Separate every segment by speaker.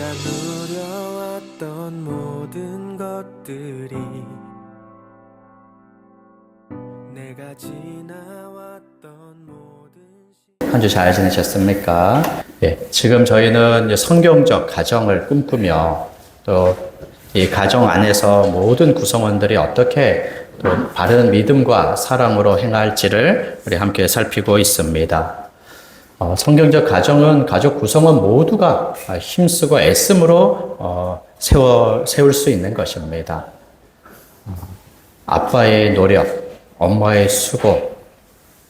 Speaker 1: 내가 누려왔던 모든 것들이 내가 지나왔던 모든
Speaker 2: 한 주 잘 지내셨습니까? 예, 지금 저희는 이제 성경적 가정을 꿈꾸며 또 이 가정 안에서 모든 구성원들이 어떻게 또 바른 믿음과 사랑으로 행할지를 우리 함께 살피고 있습니다. 성경적 가정은 가족 구성원 모두가 힘쓰고 애씀으로 세울 수 있는 것입니다. 아빠의 노력, 엄마의 수고,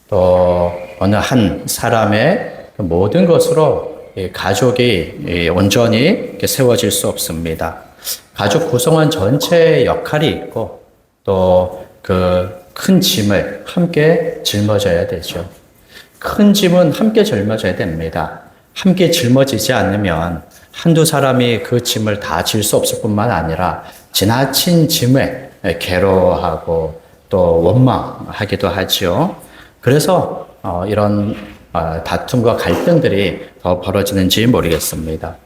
Speaker 2: 또 어느 한 사람의 모든 것으로 가족이 온전히 세워질 수 없습니다. 가족 구성원 전체의 역할이 있고 또 그 큰 짐을 함께 짊어져야 되죠. 큰 짐은 함께 짊어져야 됩니다. 함께 짊어지지 않으면 한두 사람이 그 짐을 다 질 수 없을 뿐만 아니라 지나친 짐에 괴로워하고 또 원망하기도 하죠. 그래서 이런 다툼과 갈등들이 더 벌어지는지 모르겠습니다.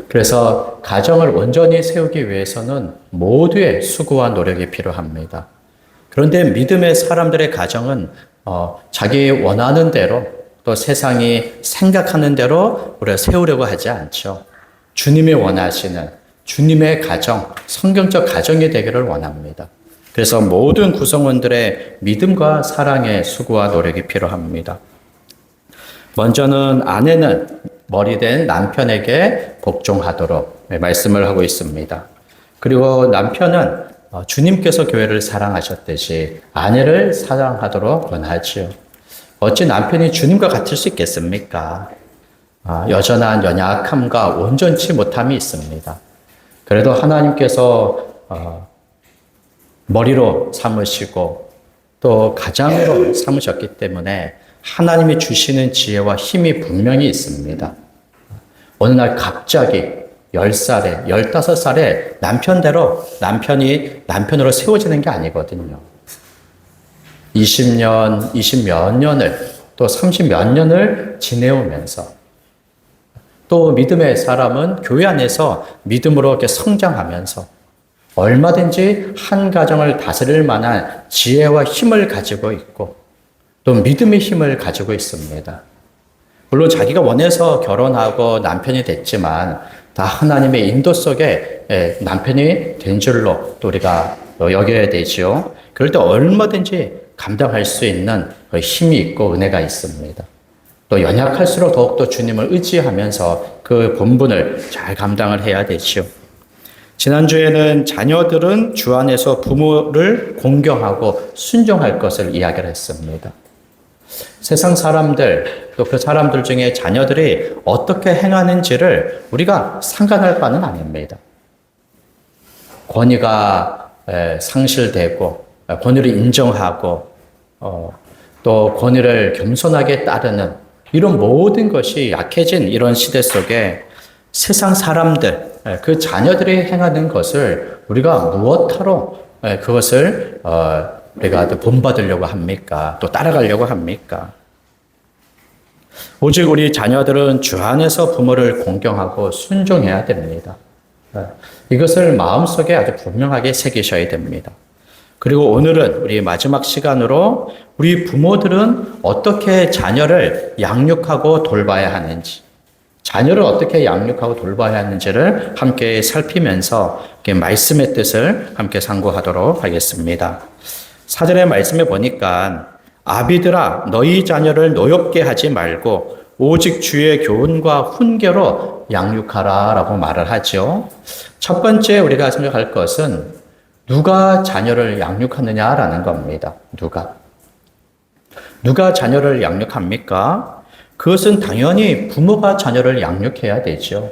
Speaker 2: 그래서 가정을 온전히 세우기 위해서는 모두의 수고와 노력이 필요합니다. 그런데 믿음의 사람들의 가정은 자기 원하는 대로 또 세상이 생각하는 대로 우리가 세우려고 하지 않죠. 주님이 원하시는 주님의 가정, 성경적 가정이 되기를 원합니다. 그래서 모든 구성원들의 믿음과 사랑의 수고와 노력이 필요합니다. 먼저는 아내는 머리된 남편에게 복종하도록 말씀을 하고 있습니다. 그리고 남편은 주님께서 교회를 사랑하셨듯이 아내를 사랑하도록 권하지요. 어찌 남편이 주님과 같을 수 있겠습니까? 여전한 연약함과 온전치 못함이 있습니다. 그래도 하나님께서 머리로 삼으시고 또 가장으로 삼으셨기 때문에 하나님이 주시는 지혜와 힘이 분명히 있습니다. 어느 날 갑자기 10살에, 15살에 남편이 남편으로 세워지는 게 아니거든요. 20년, 20몇 년을 또 30몇 년을 지내오면서 또 믿음의 사람은 교회 안에서 믿음으로 이렇게 성장하면서 얼마든지 한 가정을 다스릴 만한 지혜와 힘을 가지고 있고 또 믿음의 힘을 가지고 있습니다. 물론 자기가 원해서 결혼하고 남편이 됐지만 다 하나님의 인도 속에 남편이 된 줄로 또 우리가 여겨야 되죠. 그럴 때 얼마든지 감당할 수 있는 힘이 있고 은혜가 있습니다. 또 연약할수록 더욱더 주님을 의지하면서 그 본분을 잘 감당을 해야 되죠. 지난주에는 자녀들은 주 안에서 부모를 공경하고 순종할 것을 이야기를 했습니다. 세상 사람들, 또 그 사람들 중에 자녀들이 어떻게 행하는지를 우리가 상관할 바는 아닙니다. 권위가 상실되고, 권위를 인정하고, 또 권위를 겸손하게 따르는 이런 모든 것이 약해진 이런 시대 속에 세상 사람들, 그 자녀들이 행하는 것을 우리가 무엇하러 그것을 우리가 본받으려고 합니까? 또 따라가려고 합니까? 오직 우리 자녀들은 주 안에서 부모를 공경하고 순종해야 됩니다. 이것을 마음속에 아주 분명하게 새기셔야 됩니다. 그리고 오늘은 우리 마지막 시간으로 우리 부모들은 어떻게 자녀를 양육하고 돌봐야 하는지, 자녀를 어떻게 양육하고 돌봐야 하는지를 함께 살피면서 말씀의 뜻을 함께 상고하도록 하겠습니다. 사전의 말씀에 보니까 아비들아 너희 자녀를 노엽게 하지 말고 오직 주의 교훈과 훈계로 양육하라 라고 말을 하죠. 첫 번째 우리가 생각할 것은 누가 자녀를 양육하느냐라는 겁니다. 누가 자녀를 양육합니까? 그것은 당연히 부모가 자녀를 양육해야 되죠.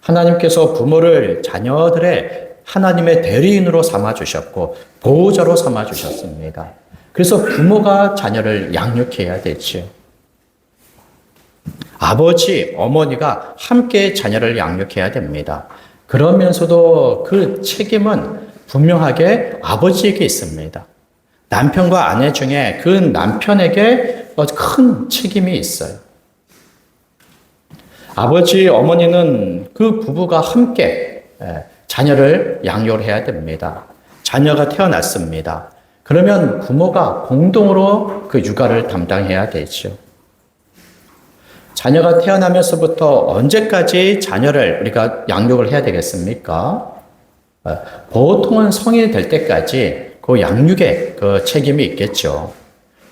Speaker 2: 하나님께서 부모를 자녀들의 하나님의 대리인으로 삼아주셨고 보호자로 삼아주셨습니다. 그래서 부모가 자녀를 양육해야 되죠. 아버지, 어머니가 함께 자녀를 양육해야 됩니다. 그러면서도 그 책임은 분명하게 아버지에게 있습니다. 남편과 아내 중에 그 남편에게 큰 책임이 있어요. 아버지, 어머니는 그 부부가 함께 자녀를 양육을 해야 됩니다. 자녀가 태어났습니다. 그러면 부모가 공동으로 그 육아를 담당해야 되죠. 자녀가 태어나면서부터 언제까지 자녀를 우리가 양육을 해야 되겠습니까? 보통은 성인이 될 때까지 그 양육의 그 책임이 있겠죠.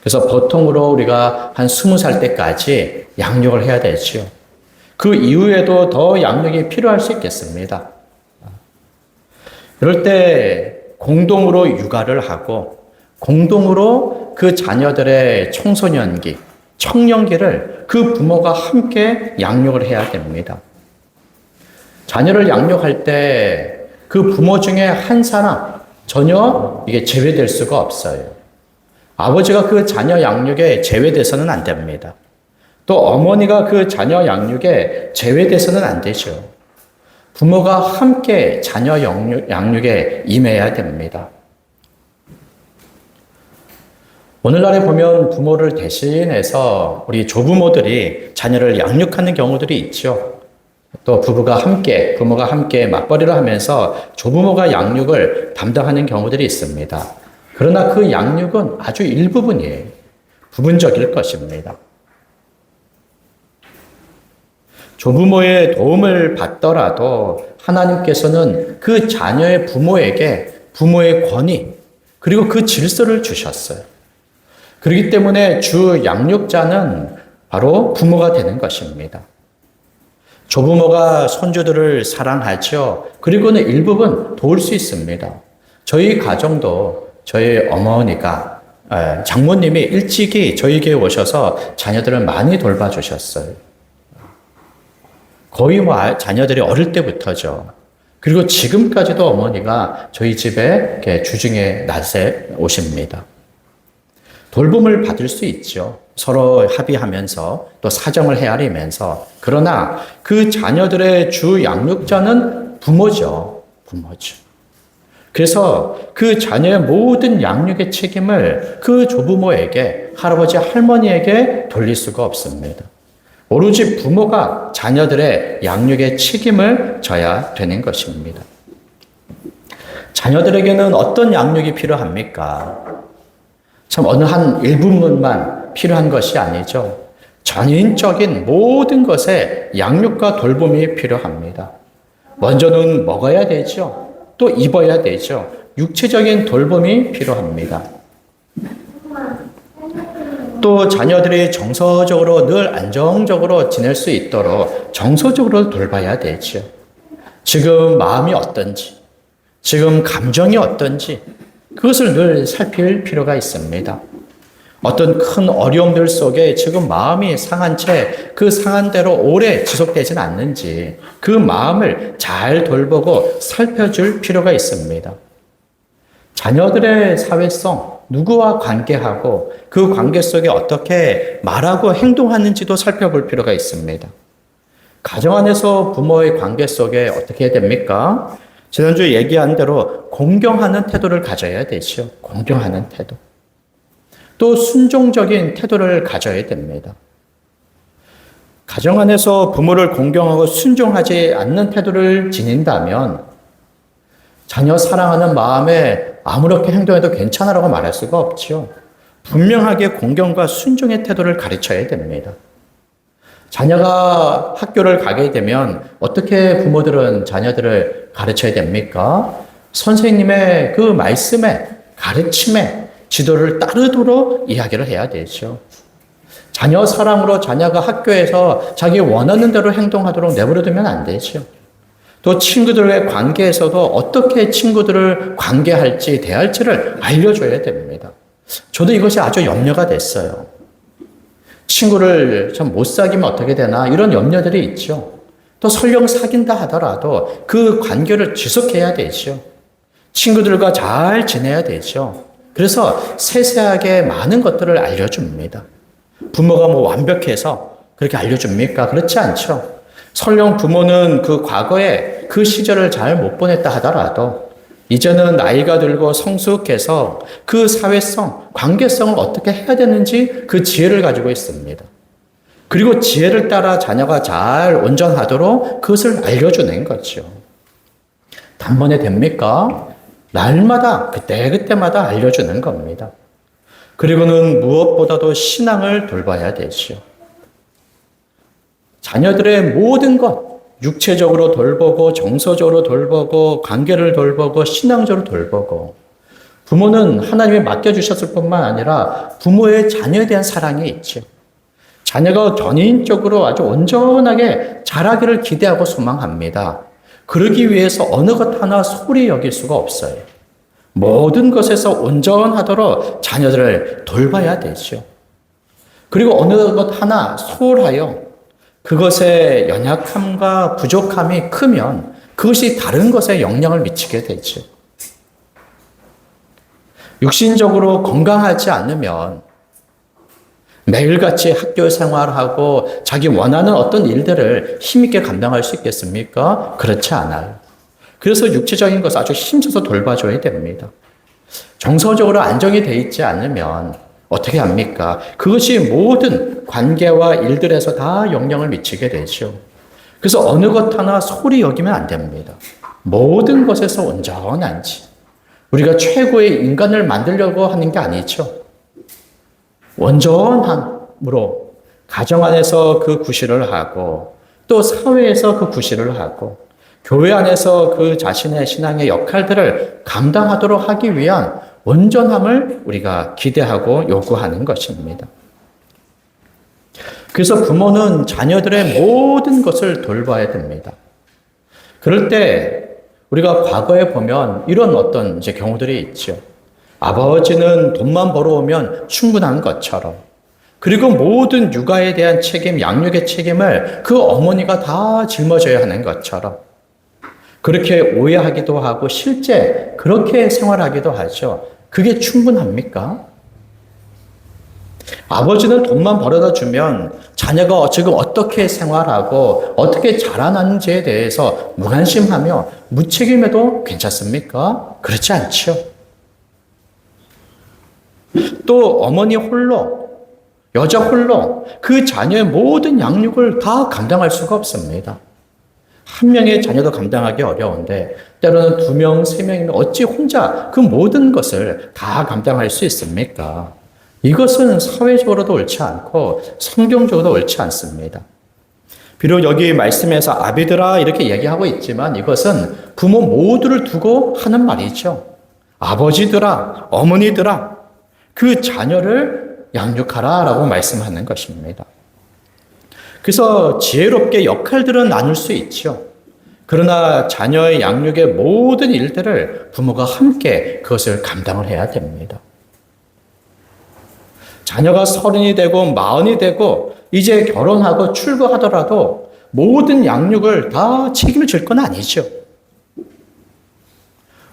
Speaker 2: 그래서 보통으로 우리가 한 20살 때까지 양육을 해야 되죠. 그 이후에도 더 양육이 필요할 수 있겠습니다. 이럴 때 공동으로 육아를 하고 공동으로 그 자녀들의 청소년기, 청년기를 그 부모가 함께 양육을 해야 됩니다. 자녀를 양육할 때 그 부모 중에 한 사람 전혀 이게 제외될 수가 없어요. 아버지가 그 자녀 양육에 제외돼서는 안 됩니다. 또 어머니가 그 자녀 양육에 제외돼서는 안 되죠. 부모가 함께 자녀 양육에 임해야 됩니다. 오늘날에 보면 부모를 대신해서 우리 조부모들이 자녀를 양육하는 경우들이 있죠. 또 부모가 함께 맞벌이를 하면서 조부모가 양육을 담당하는 경우들이 있습니다. 그러나 그 양육은 아주 일부분이에요. 부분적일 것입니다. 조부모의 도움을 받더라도 하나님께서는 그 자녀의 부모에게 부모의 권위 그리고 그 질서를 주셨어요. 그렇기 때문에 주 양육자는 바로 부모가 되는 것입니다. 조부모가 손주들을 사랑하죠. 그리고는 일부분 도울 수 있습니다. 저희 가정도 저희 어머니가 장모님이 일찍이 저희에게 오셔서 자녀들을 많이 돌봐주셨어요. 거의 자녀들이 어릴 때부터죠. 그리고 지금까지도 어머니가 저희 집에 주중에 낮에 오십니다. 돌봄을 받을 수 있죠. 서로 합의하면서 또 사정을 헤아리면서. 그러나 그 자녀들의 주 양육자는 부모죠. 그래서 그 자녀의 모든 양육의 책임을 그 조부모에게, 할아버지, 할머니에게 돌릴 수가 없습니다. 오로지 부모가 자녀들의 양육의 책임을 져야 되는 것입니다. 자녀들에게는 어떤 양육이 필요합니까? 참 어느 한 일부분만 필요한 것이 아니죠. 전인적인 모든 것에 양육과 돌봄이 필요합니다. 먼저는 먹어야 되죠. 또 입어야 되죠. 육체적인 돌봄이 필요합니다. 또 자녀들이 정서적으로 늘 안정적으로 지낼 수 있도록 정서적으로 돌봐야 되죠. 지금 마음이 어떤지, 지금 감정이 어떤지 그것을 늘 살필 필요가 있습니다. 어떤 큰 어려움들 속에 지금 마음이 상한 채 그 상한 대로 오래 지속되진 않는지 그 마음을 잘 돌보고 살펴줄 필요가 있습니다. 자녀들의 사회성, 누구와 관계하고 그 관계 속에 어떻게 말하고 행동하는지도 살펴볼 필요가 있습니다. 가정 안에서 부모의 관계 속에 어떻게 해야 됩니까? 지난주에 얘기한 대로 공경하는 태도를 가져야 되죠. 공경하는 태도. 또 순종적인 태도를 가져야 됩니다. 가정 안에서 부모를 공경하고 순종하지 않는 태도를 지닌다면 자녀 사랑하는 마음에 아무렇게 행동해도 괜찮아라고 말할 수가 없죠. 분명하게 공경과 순종의 태도를 가르쳐야 됩니다. 자녀가 학교를 가게 되면 어떻게 부모들은 자녀들을 가르쳐야 됩니까? 선생님의 그 말씀에, 가르침에, 지도를 따르도록 이야기를 해야 되죠. 자녀 사랑으로 자녀가 학교에서 자기 원하는 대로 행동하도록 내버려두면 안 되죠. 또 친구들의 관계에서도 어떻게 친구들을 관계할지, 대할지를 알려줘야 됩니다. 저도 이것이 아주 염려가 됐어요. 친구를 좀 못 사귀면 어떻게 되나 이런 염려들이 있죠. 또 설령 사귄다 하더라도 그 관계를 지속해야 되죠. 친구들과 잘 지내야 되죠. 그래서 세세하게 많은 것들을 알려줍니다. 부모가 완벽해서 그렇게 알려줍니까? 그렇지 않죠. 설령 부모는 그 과거에 그 시절을 잘 못 보냈다 하더라도 이제는 나이가 들고 성숙해서 그 사회성, 관계성을 어떻게 해야 되는지 그 지혜를 가지고 있습니다. 그리고 지혜를 따라 자녀가 잘 온전하도록 그것을 알려주는 거죠. 단번에 됩니까? 날마다 그때그때마다 알려주는 겁니다. 그리고는 무엇보다도 신앙을 돌봐야 되죠. 자녀들의 모든 것, 육체적으로 돌보고 정서적으로 돌보고 관계를 돌보고 신앙적으로 돌보고, 부모는 하나님이 맡겨주셨을 뿐만 아니라 부모의 자녀에 대한 사랑이 있죠. 자녀가 견인적으로 아주 온전하게 자라기를 기대하고 소망합니다. 그러기 위해서 어느 것 하나 소홀히 여길 수가 없어요. 모든 것에서 온전하도록 자녀들을 돌봐야 되죠. 그리고 어느 것 하나 소홀하여 그것의 연약함과 부족함이 크면 그것이 다른 것에 영향을 미치게 되죠. 육신적으로 건강하지 않으면 매일같이 학교 생활하고 자기 원하는 어떤 일들을 힘있게 감당할 수 있겠습니까? 그렇지 않아요. 그래서 육체적인 것을 아주 힘써서 돌봐줘야 됩니다. 정서적으로 안정이 돼 있지 않으면 어떻게 합니까? 그것이 모든 관계와 일들에서 다 영향을 미치게 되죠. 그래서 어느 것 하나 소홀히 여기면 안 됩니다. 모든 것에서 온전한지. 우리가 최고의 인간을 만들려고 하는 게 아니죠. 온전함으로 가정 안에서 그 구실을 하고 또 사회에서 그 구실을 하고 교회 안에서 그 자신의 신앙의 역할들을 감당하도록 하기 위한 온전함을 우리가 기대하고 요구하는 것입니다. 그래서 부모는 자녀들의 모든 것을 돌봐야 됩니다. 그럴 때 우리가 과거에 보면 이런 어떤 이제 경우들이 있죠. 아버지는 돈만 벌어오면 충분한 것처럼, 그리고 모든 육아에 대한 책임, 양육의 책임을 그 어머니가 다 짊어져야 하는 것처럼 그렇게 오해하기도 하고 실제 그렇게 생활하기도 하죠. 그게 충분합니까? 아버지는 돈만 벌어다 주면 자녀가 지금 어떻게 생활하고 어떻게 자라나는지에 대해서 무관심하며 무책임해도 괜찮습니까? 그렇지 않죠. 또 어머니 홀로, 여자 홀로 그 자녀의 모든 양육을 다 감당할 수가 없습니다. 한 명의 자녀도 감당하기 어려운데 때로는 2명, 3명이면 어찌 혼자 그 모든 것을 다 감당할 수 있습니까? 이것은 사회적으로도 옳지 않고 성경적으로도 옳지 않습니다. 비록 여기 말씀에서 아비들아 이렇게 얘기하고 있지만 이것은 부모 모두를 두고 하는 말이죠. 아버지들아, 어머니들아, 그 자녀를 양육하라 라고 말씀하는 것입니다. 그래서 지혜롭게 역할들은 나눌 수 있죠. 그러나 자녀의 양육의 모든 일들을 부모가 함께 그것을 감당을 해야 됩니다. 자녀가 30이 되고 40이 되고 이제 결혼하고 출가하더라도 모든 양육을 다 책임을 질 건 아니죠.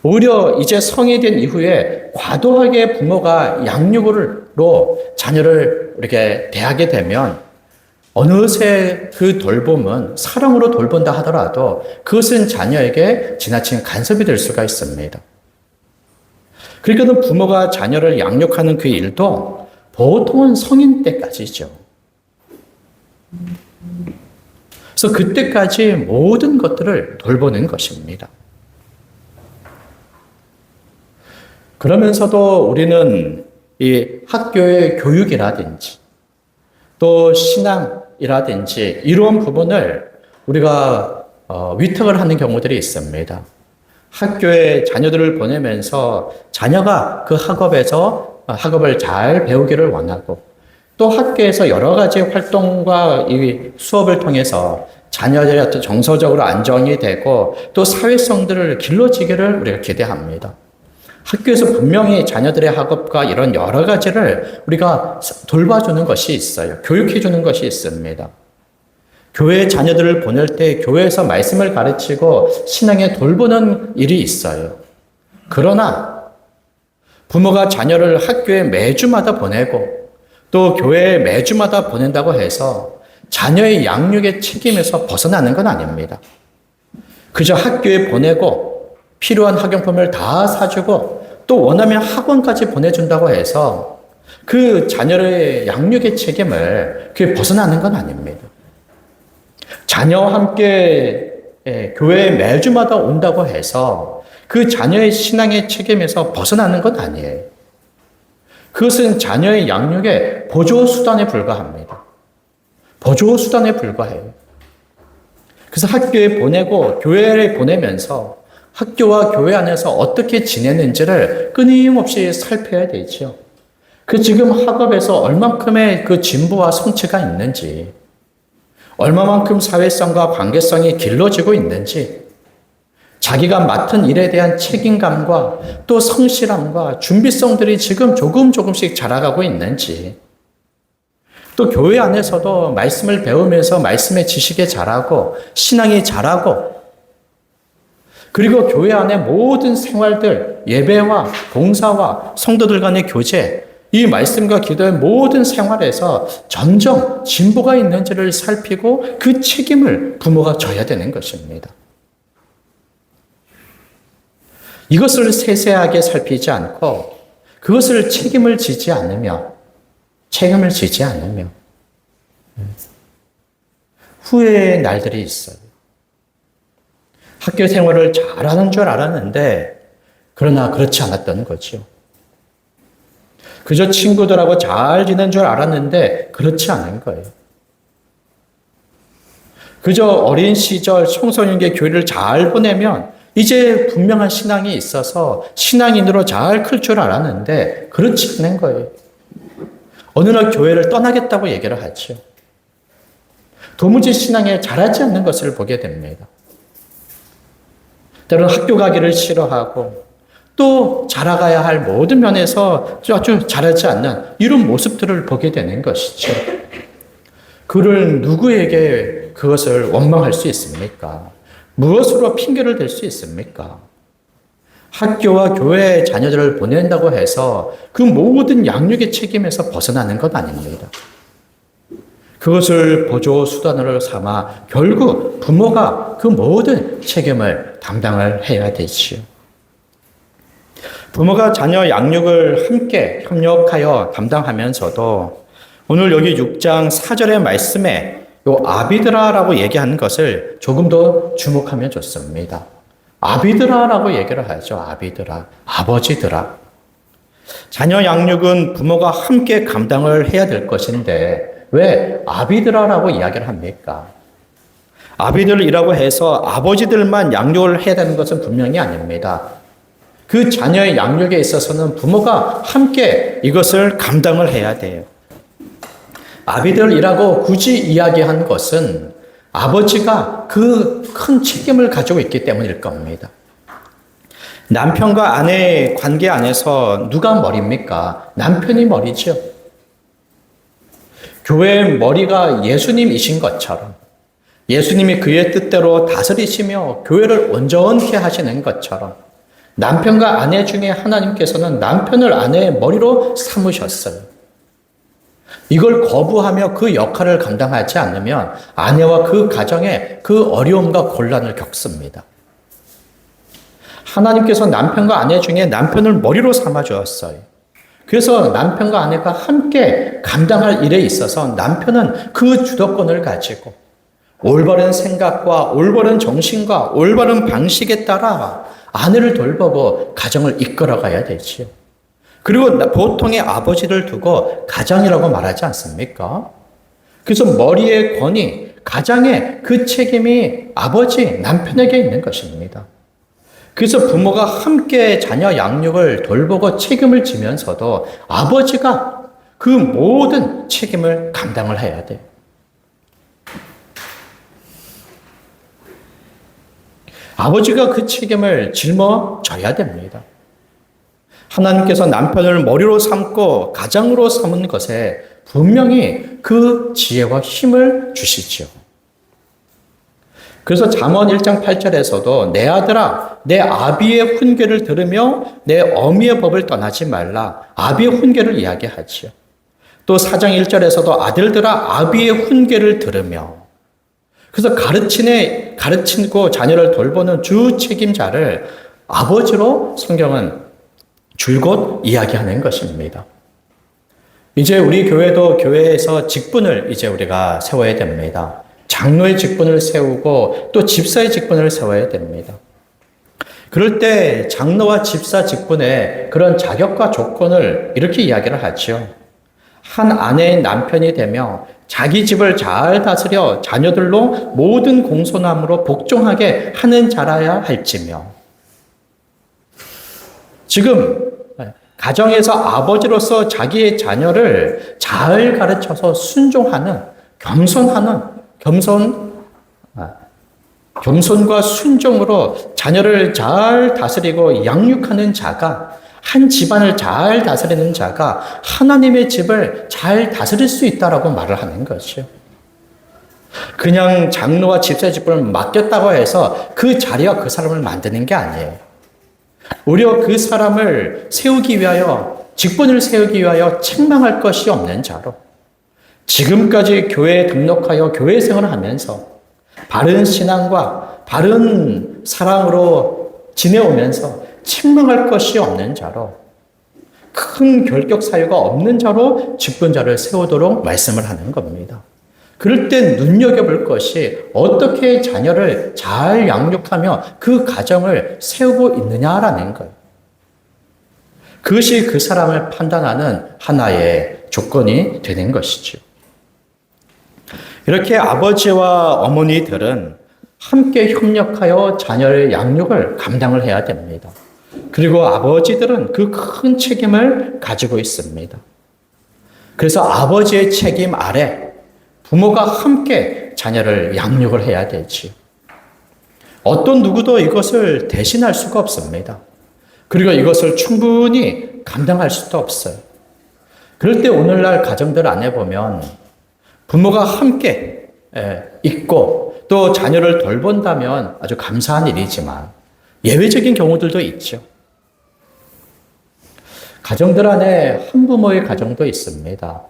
Speaker 2: 오히려 이제 성이 된 이후에 과도하게 부모가 양육으로 자녀를 이렇게 대하게 되면 어느새 그 돌봄은 사랑으로 돌본다 하더라도 그것은 자녀에게 지나친 간섭이 될 수가 있습니다. 그러니까 부모가 자녀를 양육하는 그 일도 보통은 성인 때까지죠. 그래서 그때까지 모든 것들을 돌보는 것입니다. 그러면서도 우리는 이 학교의 교육이라든지 또 신앙이라든지 이런 부분을 우리가 위탁을 하는 경우들이 있습니다. 학교에 자녀들을 보내면서 자녀가 그 학업을 잘 배우기를 원하고 또 학교에서 여러 가지 활동과 이 수업을 통해서 자녀들이 어떤 정서적으로 안정이 되고 또 사회성들을 길러지기를 우리가 기대합니다. 학교에서 분명히 자녀들의 학업과 이런 여러 가지를 우리가 돌봐주는 것이 있어요. 교육해주는 것이 있습니다. 교회 자녀들을 보낼 때 교회에서 말씀을 가르치고 신앙에 돌보는 일이 있어요. 그러나 부모가 자녀를 학교에 매주마다 보내고 또 교회에 매주마다 보낸다고 해서 자녀의 양육의 책임에서 벗어나는 건 아닙니다. 그저 학교에 보내고 필요한 학용품을 다 사주고 또 원하면 학원까지 보내준다고 해서 그 자녀의 양육의 책임을 그게 벗어나는 건 아닙니다. 자녀와 함께 교회에 매주마다 온다고 해서 그 자녀의 신앙의 책임에서 벗어나는 건 아니에요. 그것은 자녀의 양육의 보조 수단에 불과합니다. 보조 수단에 불과해요. 그래서 학교에 보내고 교회에 보내면서 학교와 교회 안에서 어떻게 지내는지를 끊임없이 살펴야 되죠. 그 지금 학업에서 얼만큼의 그 진보와 성취가 있는지, 얼마만큼 사회성과 관계성이 길러지고 있는지, 자기가 맡은 일에 대한 책임감과 또 성실함과 준비성들이 지금 조금씩 자라가고 있는지, 또 교회 안에서도 말씀을 배우면서 말씀의 지식에 자라고 신앙이 자라고, 그리고 교회 안의 모든 생활들, 예배와 봉사와 성도들 간의 교제, 이 말씀과 기도의 모든 생활에서 점점 진보가 있는지를 살피고 그 책임을 부모가 져야 되는 것입니다. 이것을 세세하게 살피지 않고 그것을 책임을 지지 않으며 후회의 날들이 있어요. 학교 생활을 잘하는 줄 알았는데 그러나 그렇지 않았던 거죠. 그저 친구들하고 잘 지낸 줄 알았는데 그렇지 않은 거예요. 그저 어린 시절 청소년기 교회를 잘 보내면 이제 분명한 신앙이 있어서 신앙인으로 잘 클 줄 알았는데 그렇지 않은 거예요. 어느 날 교회를 떠나겠다고 얘기를 하죠. 도무지 신앙에 자라지 않는 것을 보게 됩니다. 때로는 학교 가기를 싫어하고 또 자라가야 할 모든 면에서 아주 자라지 않는 이런 모습들을 보게 되는 것이죠. 그를 누구에게 그것을 원망할 수 있습니까? 무엇으로 핑계를 댈 수 있습니까? 학교와 교회에 자녀들을 보낸다고 해서 그 모든 양육의 책임에서 벗어나는 것 아닙니다. 그것을 보조 수단으로 삼아 결국 부모가 그 모든 책임을 담당을 해야 되지요. 부모가 자녀 양육을 함께 협력하여 담당하면서도 오늘 여기 6장 4절의 말씀에 요 아비드라라고 얘기하는 것을 조금 더 주목하면 좋습니다. 아비드라라고 얘기를 하죠. 아비드라, 아버지드라. 자녀 양육은 부모가 함께 감당을 해야 될 것인데 왜 아비드라라고 이야기를 합니까? 아비들이라고 해서 아버지들만 양육을 해야 되는 것은 분명히 아닙니다. 그 자녀의 양육에 있어서는 부모가 함께 이것을 감당을 해야 돼요. 아비들이라고 굳이 이야기한 것은 아버지가 그 큰 책임을 가지고 있기 때문일 겁니다. 남편과 아내의 관계 안에서 누가 머리입니까? 남편이 머리죠. 교회의 머리가 예수님이신 것처럼 예수님이 그의 뜻대로 다스리시며 교회를 온전케 하시는 것처럼 남편과 아내 중에 하나님께서는 남편을 아내의 머리로 삼으셨어요. 이걸 거부하며 그 역할을 감당하지 않으면 아내와 그 가정에 그 어려움과 곤란을 겪습니다. 하나님께서 남편과 아내 중에 남편을 머리로 삼아 주었어요. 그래서 남편과 아내가 함께 감당할 일에 있어서 남편은 그 주도권을 가지고 올바른 생각과 올바른 정신과 올바른 방식에 따라 아내를 돌보고 가정을 이끌어가야 되지요. 그리고 보통의 아버지를 두고 가장이라고 말하지 않습니까? 그래서 머리의 권위, 가장의 그 책임이 아버지, 남편에게 있는 것입니다. 그래서 부모가 함께 자녀 양육을 돌보고 책임을 지면서도 아버지가 그 모든 책임을 감당을 해야 돼요. 아버지가 그 책임을 짊어져야 됩니다. 하나님께서 남편을 머리로 삼고 가장으로 삼은 것에 분명히 그 지혜와 힘을 주시죠. 그래서 잠언 1장 8절에서도 내 아들아 내 아비의 훈계를 들으며 내 어미의 법을 떠나지 말라. 아비의 훈계를 이야기하지요. 또 4장 1절에서도 아들들아 아비의 훈계를 들으며, 그래서 가르치고 자녀를 돌보는 주 책임자를 아버지로 성경은 줄곧 이야기하는 것입니다. 이제 우리 교회도 교회에서 직분을 이제 우리가 세워야 됩니다. 장로의 직분을 세우고 또 집사의 직분을 세워야 됩니다. 그럴 때 장로와 집사 직분의 그런 자격과 조건을 이렇게 이야기를 하죠. 한 아내의 남편이 되며 자기 집을 잘 다스려 자녀들로 모든 공손함으로 복종하게 하는 자라야 할지며. 지금 가정에서 아버지로서 자기의 자녀를 잘 가르쳐서 순종하는 겸손과 순종으로 자녀를 잘 다스리고 양육하는 자가, 한 집안을 잘 다스리는 자가 하나님의 집을 잘 다스릴 수 있다라고 말을 하는 것이요. 그냥 장로와 집사 직분을 맡겼다고 해서 그 자리와 그 사람을 만드는 게 아니에요. 오히려 그 사람을 세우기 위하여, 직분을 세우기 위하여 책망할 것이 없는 자로, 지금까지 교회에 등록하여 교회 생활을 하면서 바른 신앙과 바른 사랑으로 지내오면서 책망할 것이 없는 자로, 큰 결격 사유가 없는 자로 직분자를 세우도록 말씀을 하는 겁니다. 그럴 때 눈여겨볼 것이 어떻게 자녀를 잘 양육하며 그 가정을 세우고 있느냐라는 거예요. 그것이 그 사람을 판단하는 하나의 조건이 되는 것이죠. 이렇게 아버지와 어머니들은 함께 협력하여 자녀의 양육을 감당을 해야 됩니다. 그리고 아버지들은 그 큰 책임을 가지고 있습니다. 그래서 아버지의 책임 아래 부모가 함께 자녀를 양육을 해야 되지요. 어떤 누구도 이것을 대신할 수가 없습니다. 그리고 이것을 충분히 감당할 수도 없어요. 그럴 때 오늘날 가정들 안에 보면 부모가 함께 있고 또 자녀를 돌본다면 아주 감사한 일이지만 예외적인 경우들도 있죠. 가정들 안에 한부모의 가정도 있습니다.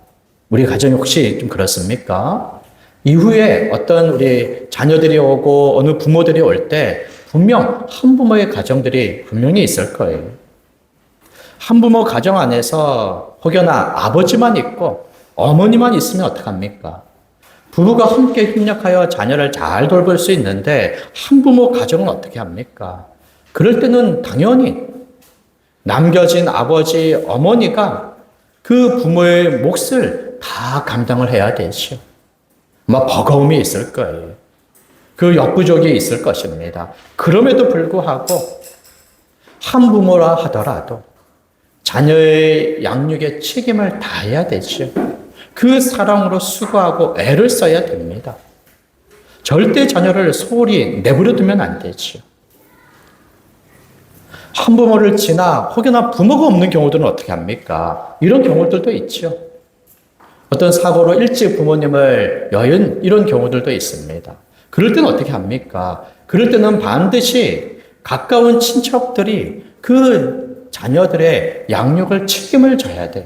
Speaker 2: 우리 가정이 혹시 좀 그렇습니까? 이후에 어떤 우리 자녀들이 오고 어느 부모들이 올 때 분명 한부모의 가정들이 분명히 있을 거예요. 한부모 가정 안에서 혹여나 아버지만 있고 어머니만 있으면 어떡합니까? 부부가 함께 협력하여 자녀를 잘 돌볼 수 있는데 한부모 가정은 어떻게 합니까? 그럴 때는 당연히 남겨진 아버지, 어머니가 그 부모의 몫을 다 감당을 해야 되죠. 막 버거움이 있을 거예요. 그 역부족이 있을 것입니다. 그럼에도 불구하고 한부모라 하더라도 자녀의 양육의 책임을 다해야 되죠. 그 사랑으로 수고하고 애를 써야 됩니다. 절대 자녀를 소홀히 내버려 두면 안 되죠. 한부모를 지나 혹여나 부모가 없는 경우들은 어떻게 합니까? 이런 경우들도 있죠. 어떤 사고로 일찍 부모님을 여인 이런 경우들도 있습니다. 그럴 때는 어떻게 합니까? 그럴 때는 반드시 가까운 친척들이 그 자녀들의 양육을 책임을 져야 돼요.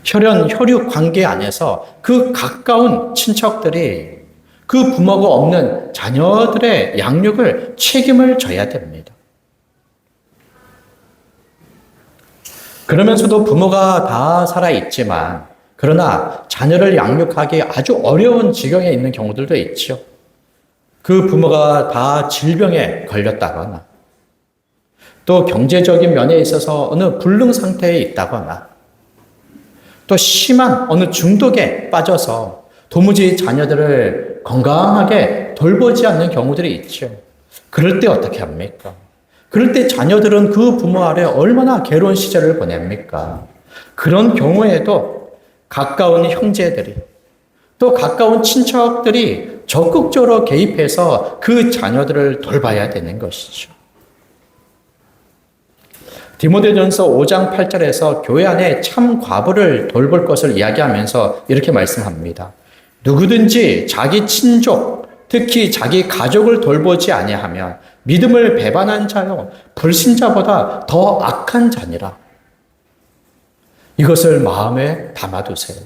Speaker 2: 혈육 관계 안에서 그 가까운 친척들이 그 부모가 없는 자녀들의 양육을 책임을 져야 됩니다. 그러면서도 부모가 다 살아있지만 그러나 자녀를 양육하기 아주 어려운 지경에 있는 경우들도 있죠. 그 부모가 다 질병에 걸렸다거나 또 경제적인 면에 있어서 어느 불능 상태에 있다거나 또 심한 어느 중독에 빠져서 도무지 자녀들을 건강하게 돌보지 않는 경우들이 있죠. 그럴 때 어떻게 합니까? 그럴 때 자녀들은 그 부모 아래 얼마나 괴로운 시절을 보냅니까? 그런 경우에도 가까운 형제들이 또 가까운 친척들이 적극적으로 개입해서 그 자녀들을 돌봐야 되는 것이죠. 디모데전서 5장 8절에서 교회 안에 참 과부를 돌볼 것을 이야기하면서 이렇게 말씀합니다. 누구든지 자기 친족, 특히 자기 가족을 돌보지 아니하면 믿음을 배반한 자요 불신자보다 더 악한 자니라. 이것을 마음에 담아두세요.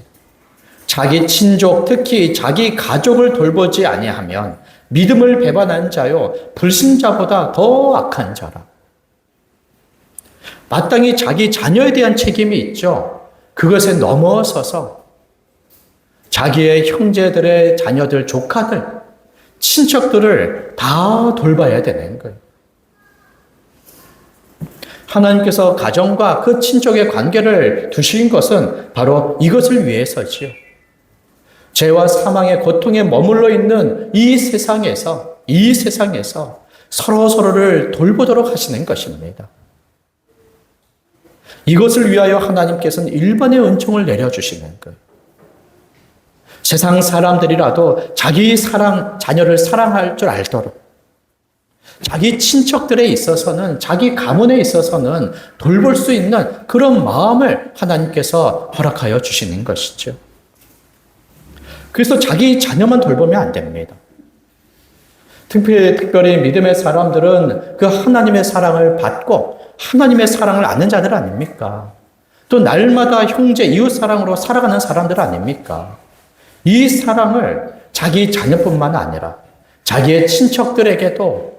Speaker 2: 자기 친족, 특히 자기 가족을 돌보지 아니하면 믿음을 배반한 자요 불신자보다 더 악한 자라. 마땅히 자기 자녀에 대한 책임이 있죠. 그것에 넘어서서 자기의 형제들의 자녀들, 조카들, 친척들을 다 돌봐야 되는 거예요. 하나님께서 가정과 그 친족의 관계를 두신 것은 바로 이것을 위해서지요. 죄와 사망의 고통에 머물러 있는 이 세상에서 서로서로를 돌보도록 하시는 것입니다. 이것을 위하여 하나님께서는 일반의 은총을 내려주시는 거예요. 세상 사람들이라도 자기 자녀를 사랑할 줄 알도록, 자기 친척들에 있어서는, 자기 가문에 있어서는 돌볼 수 있는 그런 마음을 하나님께서 허락하여 주시는 것이죠. 그래서 자기 자녀만 돌보면 안 됩니다. 특별히 믿음의 사람들은 그 하나님의 사랑을 받고 하나님의 사랑을 아는 자들 아닙니까? 또 날마다 형제, 이웃 사랑으로 살아가는 사람들 아닙니까? 이 사랑을 자기 자녀뿐만 아니라 자기의 친척들에게도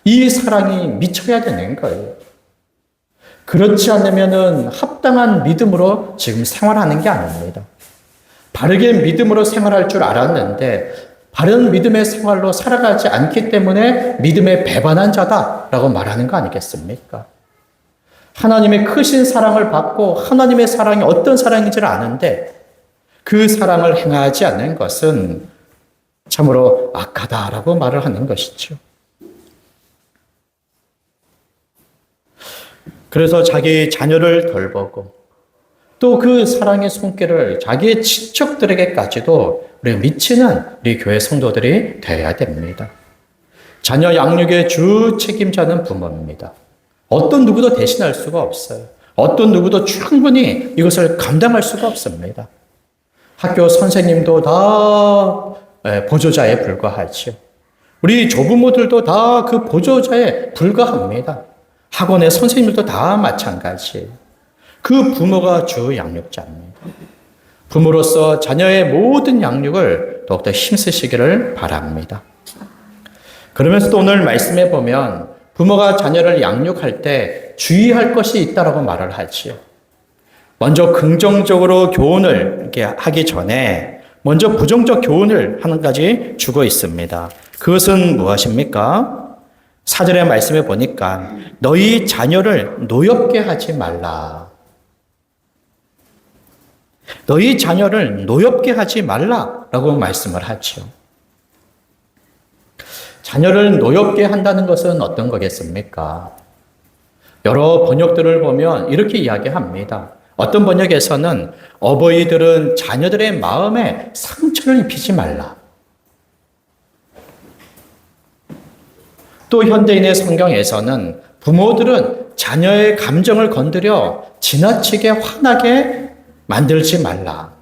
Speaker 2: 이 사랑이 미쳐야 되는 거예요. 그렇지 않으면 합당한 믿음으로 지금 생활하는 게 아닙니다. 바르게 믿음으로 생활할 줄 알았는데 바른 믿음의 생활로 살아가지 않기 때문에 믿음에 배반한 자다라고 말하는 거 아니겠습니까? 하나님의 크신 사랑을 받고 하나님의 사랑이 어떤 사랑인지를 아는데 그 사랑을 행하지 않는 것은 참으로 악하다라고 말을 하는 것이죠. 그래서 자기 자녀를 돌보고 또 그 사랑의 손길을 자기의 친척들에게까지도 우리가 미치는 우리 교회 성도들이 되어야 됩니다. 자녀 양육의 주 책임자는 부모입니다. 어떤 누구도 대신할 수가 없어요. 어떤 누구도 충분히 이것을 감당할 수가 없습니다. 학교 선생님도 다 보조자에 불과하죠. 우리 조부모들도 다 그 보조자에 불과합니다. 학원의 선생님들도 다 마찬가지예요. 그 부모가 주 양육자입니다. 부모로서 자녀의 모든 양육을 더욱더 힘쓰시기를 바랍니다. 그러면서도 오늘 말씀해 보면 부모가 자녀를 양육할 때 주의할 것이 있다라고 말을 하지요. 먼저 긍정적으로 교훈을 이렇게 하기 전에 먼저 부정적 교훈을 한 가지 주고 있습니다. 그것은 무엇입니까? 4절의 말씀에 보니까 너희 자녀를 노엽게 하지 말라. 너희 자녀를 노엽게 하지 말라라고 말씀을 하죠. 자녀를 노엽게 한다는 것은 어떤 거겠습니까? 여러 번역들을 보면 이렇게 이야기합니다. 어떤 번역에서는 어버이들은 자녀들의 마음에 상처를 입히지 말라. 또 현대인의 성경에서는 부모들은 자녀의 감정을 건드려 지나치게 화나게 만들지 말라.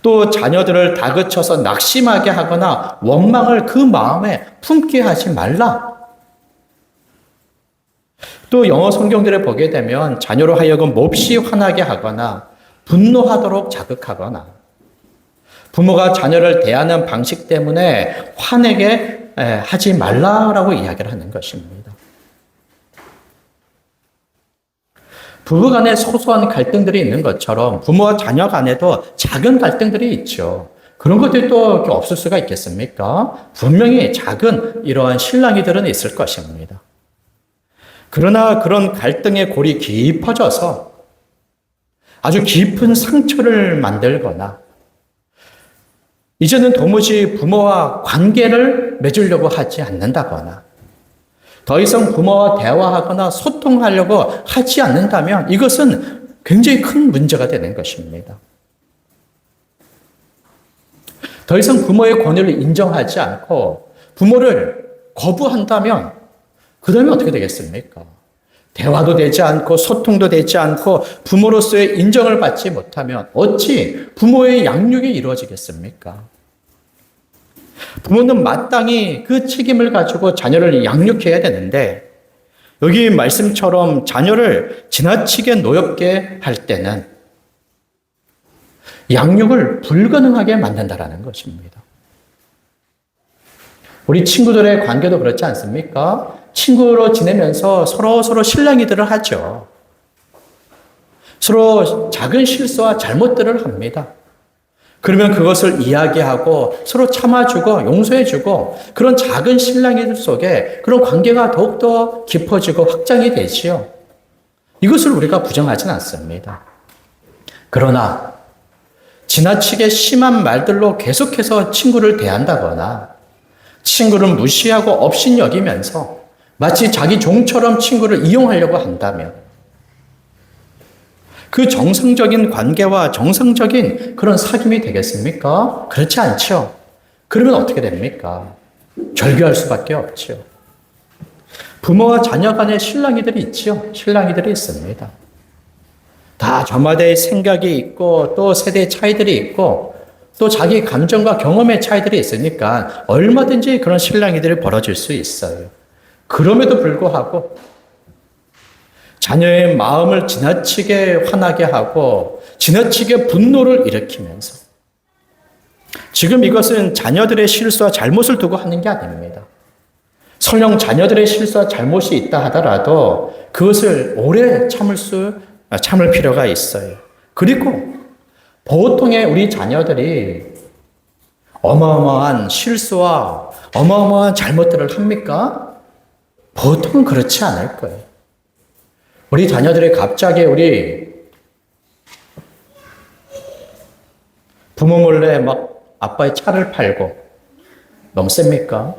Speaker 2: 또 자녀들을 다그쳐서 낙심하게 하거나 원망을 그 마음에 품게 하지 말라. 또 영어 성경들을 보게 되면 자녀로 하여금 몹시 화나게 하거나 분노하도록 자극하거나 부모가 자녀를 대하는 방식 때문에 화내게 하지 말라라고 이야기를 하는 것입니다. 부부 간에 소소한 갈등들이 있는 것처럼 부모와 자녀 간에도 작은 갈등들이 있죠. 그런 것들이 또 없을 수가 있겠습니까? 분명히 작은 이러한 실랑이들은 있을 것입니다. 그러나 그런 갈등의 골이 깊어져서 아주 깊은 상처를 만들거나 이제는 도무지 부모와 관계를 맺으려고 하지 않는다거나 더 이상 부모와 대화하거나 소통하려고 하지 않는다면 이것은 굉장히 큰 문제가 되는 것입니다. 더 이상 부모의 권위를 인정하지 않고 부모를 거부한다면 그 다음에 어떻게 되겠습니까? 대화도 되지 않고 소통도 되지 않고 부모로서의 인정을 받지 못하면 어찌 부모의 양육이 이루어지겠습니까? 부모는 마땅히 그 책임을 가지고 자녀를 양육해야 되는데 여기 말씀처럼 자녀를 지나치게 노엽게 할 때는 양육을 불가능하게 만든다라는 것입니다. 우리 친구들의 관계도 그렇지 않습니까? 친구로 지내면서 서로 실랑이들을 하죠. 서로 작은 실수와 잘못들을 합니다. 그러면 그것을 이야기하고 서로 참아주고 용서해주고 그런 작은 실랑이들 속에 그런 관계가 더욱더 깊어지고 확장이 되지요. 이것을 우리가 부정하진 않습니다. 그러나 지나치게 심한 말들로 계속해서 친구를 대한다거나 친구를 무시하고 업신여기면서 마치 자기 종처럼 친구를 이용하려고 한다면 그 정상적인 관계와 정상적인 그런 사귐이 되겠습니까? 그렇지 않죠. 그러면 어떻게 됩니까? 절교할 수밖에 없죠. 부모와 자녀 간의 실랑이들이 있죠. 실랑이들이 있습니다. 다 저마다의 생각이 있고 또 세대의 차이들이 있고 또 자기 감정과 경험의 차이들이 있으니까 얼마든지 그런 실랑이들이 벌어질 수 있어요. 그럼에도 불구하고 자녀의 마음을 지나치게 화나게 하고 지나치게 분노를 일으키면서 지금 이것은 자녀들의 실수와 잘못을 두고 하는 게 아닙니다. 설령 자녀들의 실수와 잘못이 있다 하더라도 그것을 오래 참을 필요가 있어요. 그리고 보통의 우리 자녀들이 어마어마한 실수와 어마어마한 잘못들을 합니까? 보통은 그렇지 않을 거예요. 우리 자녀들이 갑자기 우리 부모 몰래 막 아빠의 차를 팔고 너무 셉니까?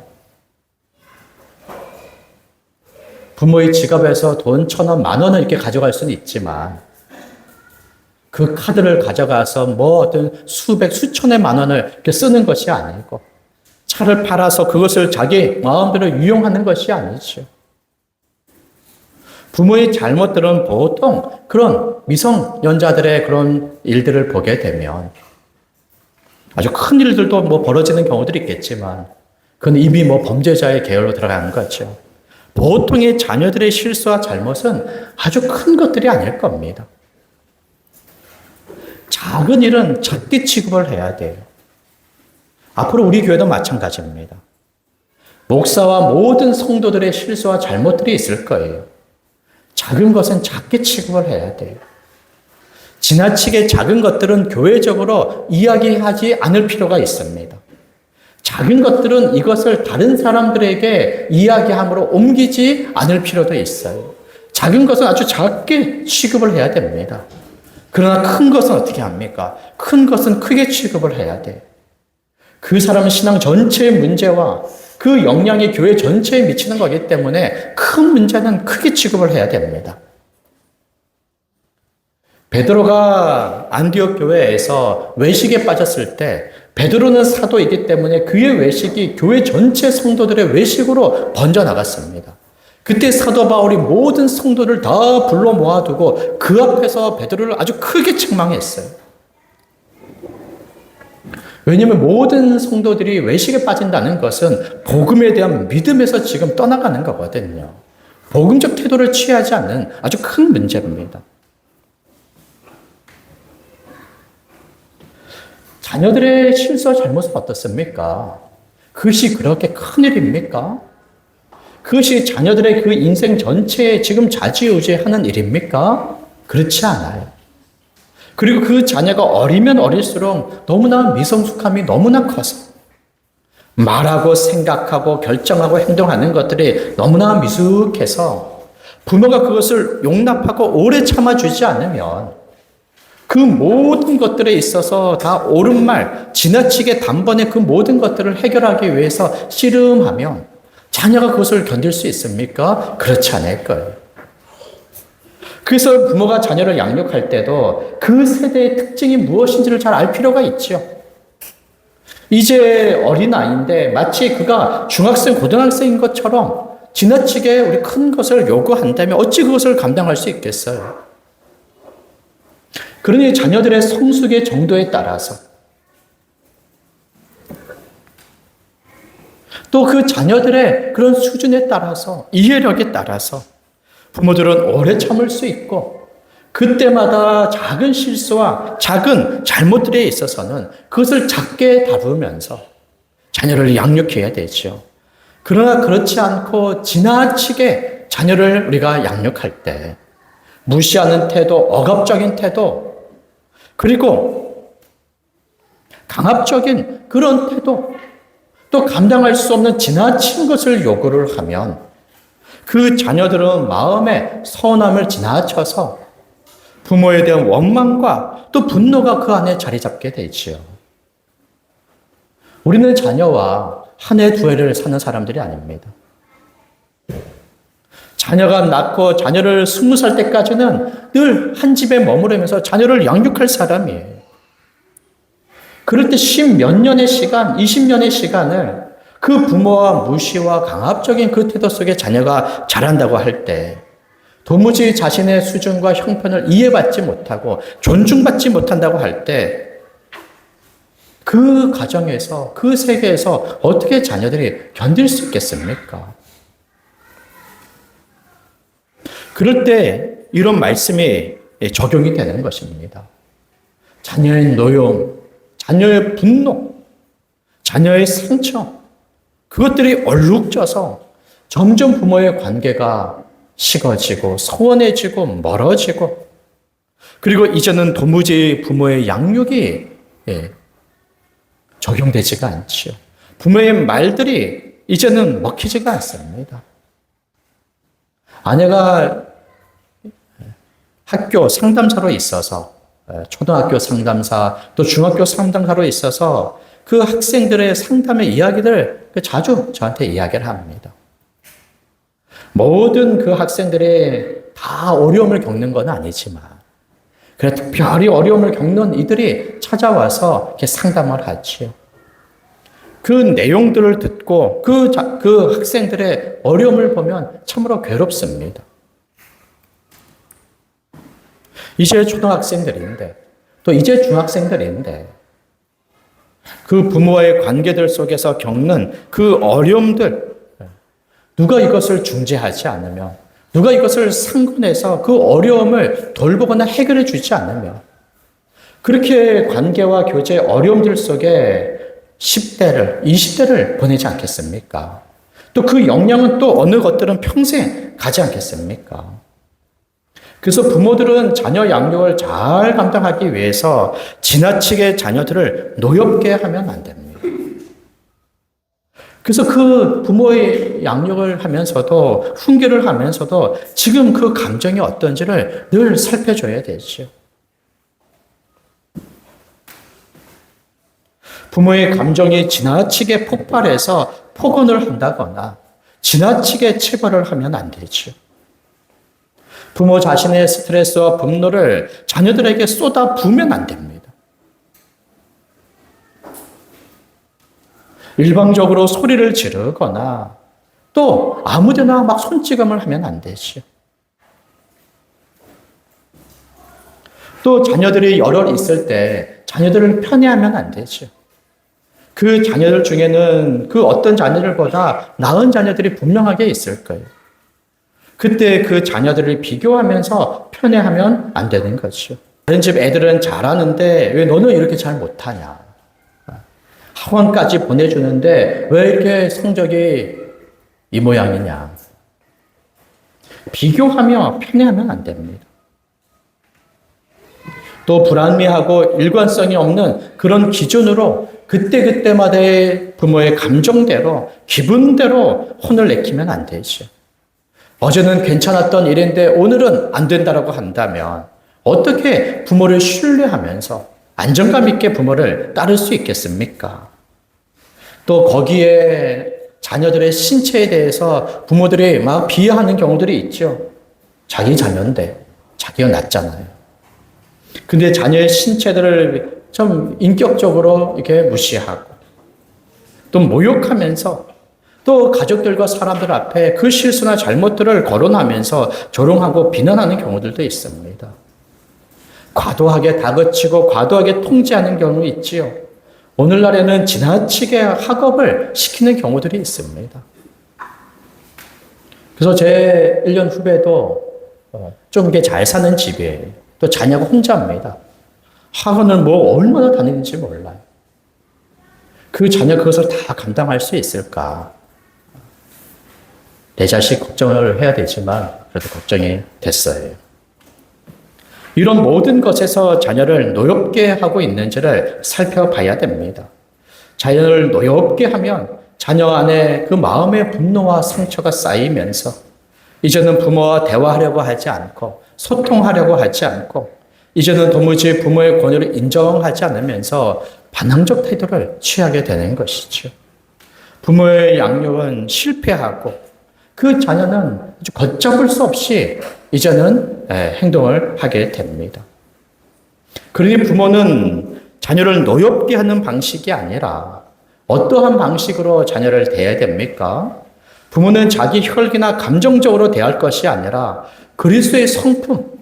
Speaker 2: 부모의 지갑에서 돈 1,000원, 10,000원을 이렇게 가져갈 수는 있지만 그 카드를 가져가서 뭐 어떤 수백, 수천의 10,000원을 이렇게 쓰는 것이 아니고 차를 팔아서 그것을 자기 마음대로 유용하는 것이 아니죠. 부모의 잘못들은 보통 그런 미성년자들의 그런 일들을 보게 되면 아주 큰 일들도 뭐 벌어지는 경우들이 있겠지만 그건 이미 뭐 범죄자의 계열로 들어가는 거죠. 보통의 자녀들의 실수와 잘못은 아주 큰 것들이 아닐 겁니다. 작은 일은 절대 취급을 해야 돼요. 앞으로 우리 교회도 마찬가지입니다. 목사와 모든 성도들의 실수와 잘못들이 있을 거예요. 작은 것은 작게 취급을 해야 돼요. 지나치게 작은 것들은 교회적으로 이야기하지 않을 필요가 있습니다. 작은 것들은 이것을 다른 사람들에게 이야기함으로 옮기지 않을 필요도 있어요. 작은 것은 아주 작게 취급을 해야 됩니다. 그러나 큰 것은 어떻게 합니까? 큰 것은 크게 취급을 해야 돼요. 그 사람의 신앙 전체의 문제와 그 영향이 교회 전체에 미치는 거기 때문에 큰 문제는 크게 취급을 해야 됩니다. 베드로가 안디옥 교회에서 외식에 빠졌을 때 베드로는 사도이기 때문에 그의 외식이 교회 전체 성도들의 외식으로 번져나갔습니다. 그때 사도 바울이 모든 성도를 다 불러 모아두고 그 앞에서 베드로를 아주 크게 책망했어요. 왜냐하면 모든 성도들이 외식에 빠진다는 것은 복음에 대한 믿음에서 지금 떠나가는 거거든요. 복음적 태도를 취하지 않는 아주 큰 문제입니다. 자녀들의 실수와 잘못은 어떻습니까? 그것이 그렇게 큰 일입니까? 그것이 자녀들의 그 인생 전체에 지금 좌지우지하는 일입니까? 그렇지 않아요. 그리고 그 자녀가 어리면 어릴수록 너무나 미성숙함이 너무나 커서 말하고 생각하고 결정하고 행동하는 것들이 너무나 미숙해서 부모가 그것을 용납하고 오래 참아주지 않으면 그 모든 것들에 있어서 다 옳은 말, 지나치게 단번에 그 모든 것들을 해결하기 위해서 씨름하면 자녀가 그것을 견딜 수 있습니까? 그렇지 않을 거예요. 그래서 부모가 자녀를 양육할 때도 그 세대의 특징이 무엇인지를 잘 알 필요가 있죠. 이제 어린아이인데 마치 그가 중학생, 고등학생인 것처럼 지나치게 우리 큰 것을 요구한다면 어찌 그것을 감당할 수 있겠어요? 그러니 자녀들의 성숙의 정도에 따라서 또 그 자녀들의 그런 수준에 따라서 이해력에 따라서 부모들은 오래 참을 수 있고 그때마다 작은 실수와 작은 잘못들에 있어서는 그것을 작게 다루면서 자녀를 양육해야 되죠. 그러나 그렇지 않고 지나치게 자녀를 우리가 양육할 때 무시하는 태도, 억압적인 태도, 그리고 강압적인 그런 태도, 또 감당할 수 없는 지나친 것을 요구를 하면 그 자녀들은 마음에 서운함을 지나쳐서 부모에 대한 원망과 또 분노가 그 안에 자리 잡게 되지요. 우리는 자녀와 한 해 두 해를 사는 사람들이 아닙니다. 자녀가 낳고 자녀를 20살 때까지는 늘 한 집에 머무르면서 자녀를 양육할 사람이에요. 그럴 때 10몇 년의 시간, 20년의 시간을 그 부모와 무시와 강압적인 그 태도 속에 자녀가 자란다고 할 때 도무지 자신의 수준과 형편을 이해받지 못하고 존중받지 못한다고 할 때 그 가정에서, 그 세계에서 어떻게 자녀들이 견딜 수 있겠습니까? 그럴 때 이런 말씀이 적용이 되는 것입니다. 자녀의 노여움, 자녀의 분노, 자녀의 상처, 그것들이 얼룩져서 점점 부모의 관계가 식어지고 소원해지고 멀어지고, 그리고 이제는 도무지 부모의 양육이 적용되지가 않지요. 부모의 말들이 이제는 먹히지가 않습니다. 아내가 학교 상담사로 있어서, 초등학교 상담사 또 중학교 상담사로 있어서 그 학생들의 상담의 이야기들 자주 저한테 이야기를 합니다. 모든 그 학생들이 다 어려움을 겪는 건 아니지만 그래 특별히 어려움을 겪는 이들이 찾아와서 이렇게 상담을 하지요. 그 내용들을 듣고 그 학생들의 어려움을 보면 참으로 괴롭습니다. 이제 초등학생들인데 또 이제 중학생들인데 그 부모와의 관계들 속에서 겪는 그 어려움들, 누가 이것을 중재하지 않으면, 누가 이것을 상근해서 그 어려움을 돌보거나 해결해 주지 않으면 그렇게 관계와 교제의 어려움들 속에 10대를, 20대를 보내지 않겠습니까? 또 그 영향은 또 어느 것들은 평생 가지 않겠습니까? 그래서 부모들은 자녀 양육을 잘 감당하기 위해서 지나치게 자녀들을 노엽게 하면 안 됩니다. 그래서 그 부모의 양육을 하면서도, 훈계를 하면서도 지금 그 감정이 어떤지를 늘 살펴줘야 되죠. 부모의 감정이 지나치게 폭발해서 폭언을 한다거나 지나치게 체벌을 하면 안 되죠. 부모 자신의 스트레스와 분노를 자녀들에게 쏟아 부으면 안 됩니다. 일방적으로 소리를 지르거나 또 아무데나 막 손찌검을 하면 안 되죠. 또 자녀들이 여럿 있을 때 자녀들을 편애하면 안 되죠. 그 자녀들 중에는 그 어떤 자녀들보다 나은 자녀들이 분명하게 있을 거예요. 그때 그 자녀들을 비교하면서 편애하면 안 되는 거죠. 다른 집 애들은 잘하는데 왜 너는 이렇게 잘 못하냐. 학원까지 보내주는데 왜 이렇게 성적이 이 모양이냐. 비교하며 편애하면 안 됩니다. 또 불합리하고 일관성이 없는 그런 기준으로 그때그때마다의 부모의 감정대로, 기분대로 혼을 내키면 안 되죠. 어제는 괜찮았던 일인데 오늘은 안 된다라고 한다면 어떻게 부모를 신뢰하면서 안정감 있게 부모를 따를 수 있겠습니까? 또 거기에 자녀들의 신체에 대해서 부모들이 막 비하하는 경우들이 있죠. 자기 자녀인데 자기가 낫잖아요. 근데 자녀의 신체들을 좀 인격적으로 이렇게 무시하고 또 모욕하면서 또 가족들과 사람들 앞에 그 실수나 잘못들을 거론하면서 조롱하고 비난하는 경우들도 있습니다. 과도하게 다그치고 과도하게 통제하는 경우 있지요. 오늘날에는 지나치게 학업을 시키는 경우들이 있습니다. 그래서 제 1년 후배도 좀 이게 잘 사는 집이에요. 또 자녀가 혼자입니다. 학원을 뭐 얼마나 다니는지 몰라요. 그 자녀 그것을 다 감당할 수 있을까? 내 자식 걱정을 해야 되지만 그래도 걱정이 됐어요. 이런 모든 것에서 자녀를 노엽게 하고 있는지를 살펴봐야 됩니다. 자녀를 노엽게 하면 자녀 안에 그 마음의 분노와 상처가 쌓이면서 이제는 부모와 대화하려고 하지 않고 소통하려고 하지 않고 이제는 도무지 부모의 권위를 인정하지 않으면서 반항적 태도를 취하게 되는 것이죠. 부모의 양육은 실패하고 그 자녀는 아주 걷잡을 수 없이 이제는 행동을 하게 됩니다. 그러니 부모는 자녀를 노엽게 하는 방식이 아니라 어떠한 방식으로 자녀를 대해야 됩니까? 부모는 자기 혈기나 감정적으로 대할 것이 아니라 그리스도의 성품,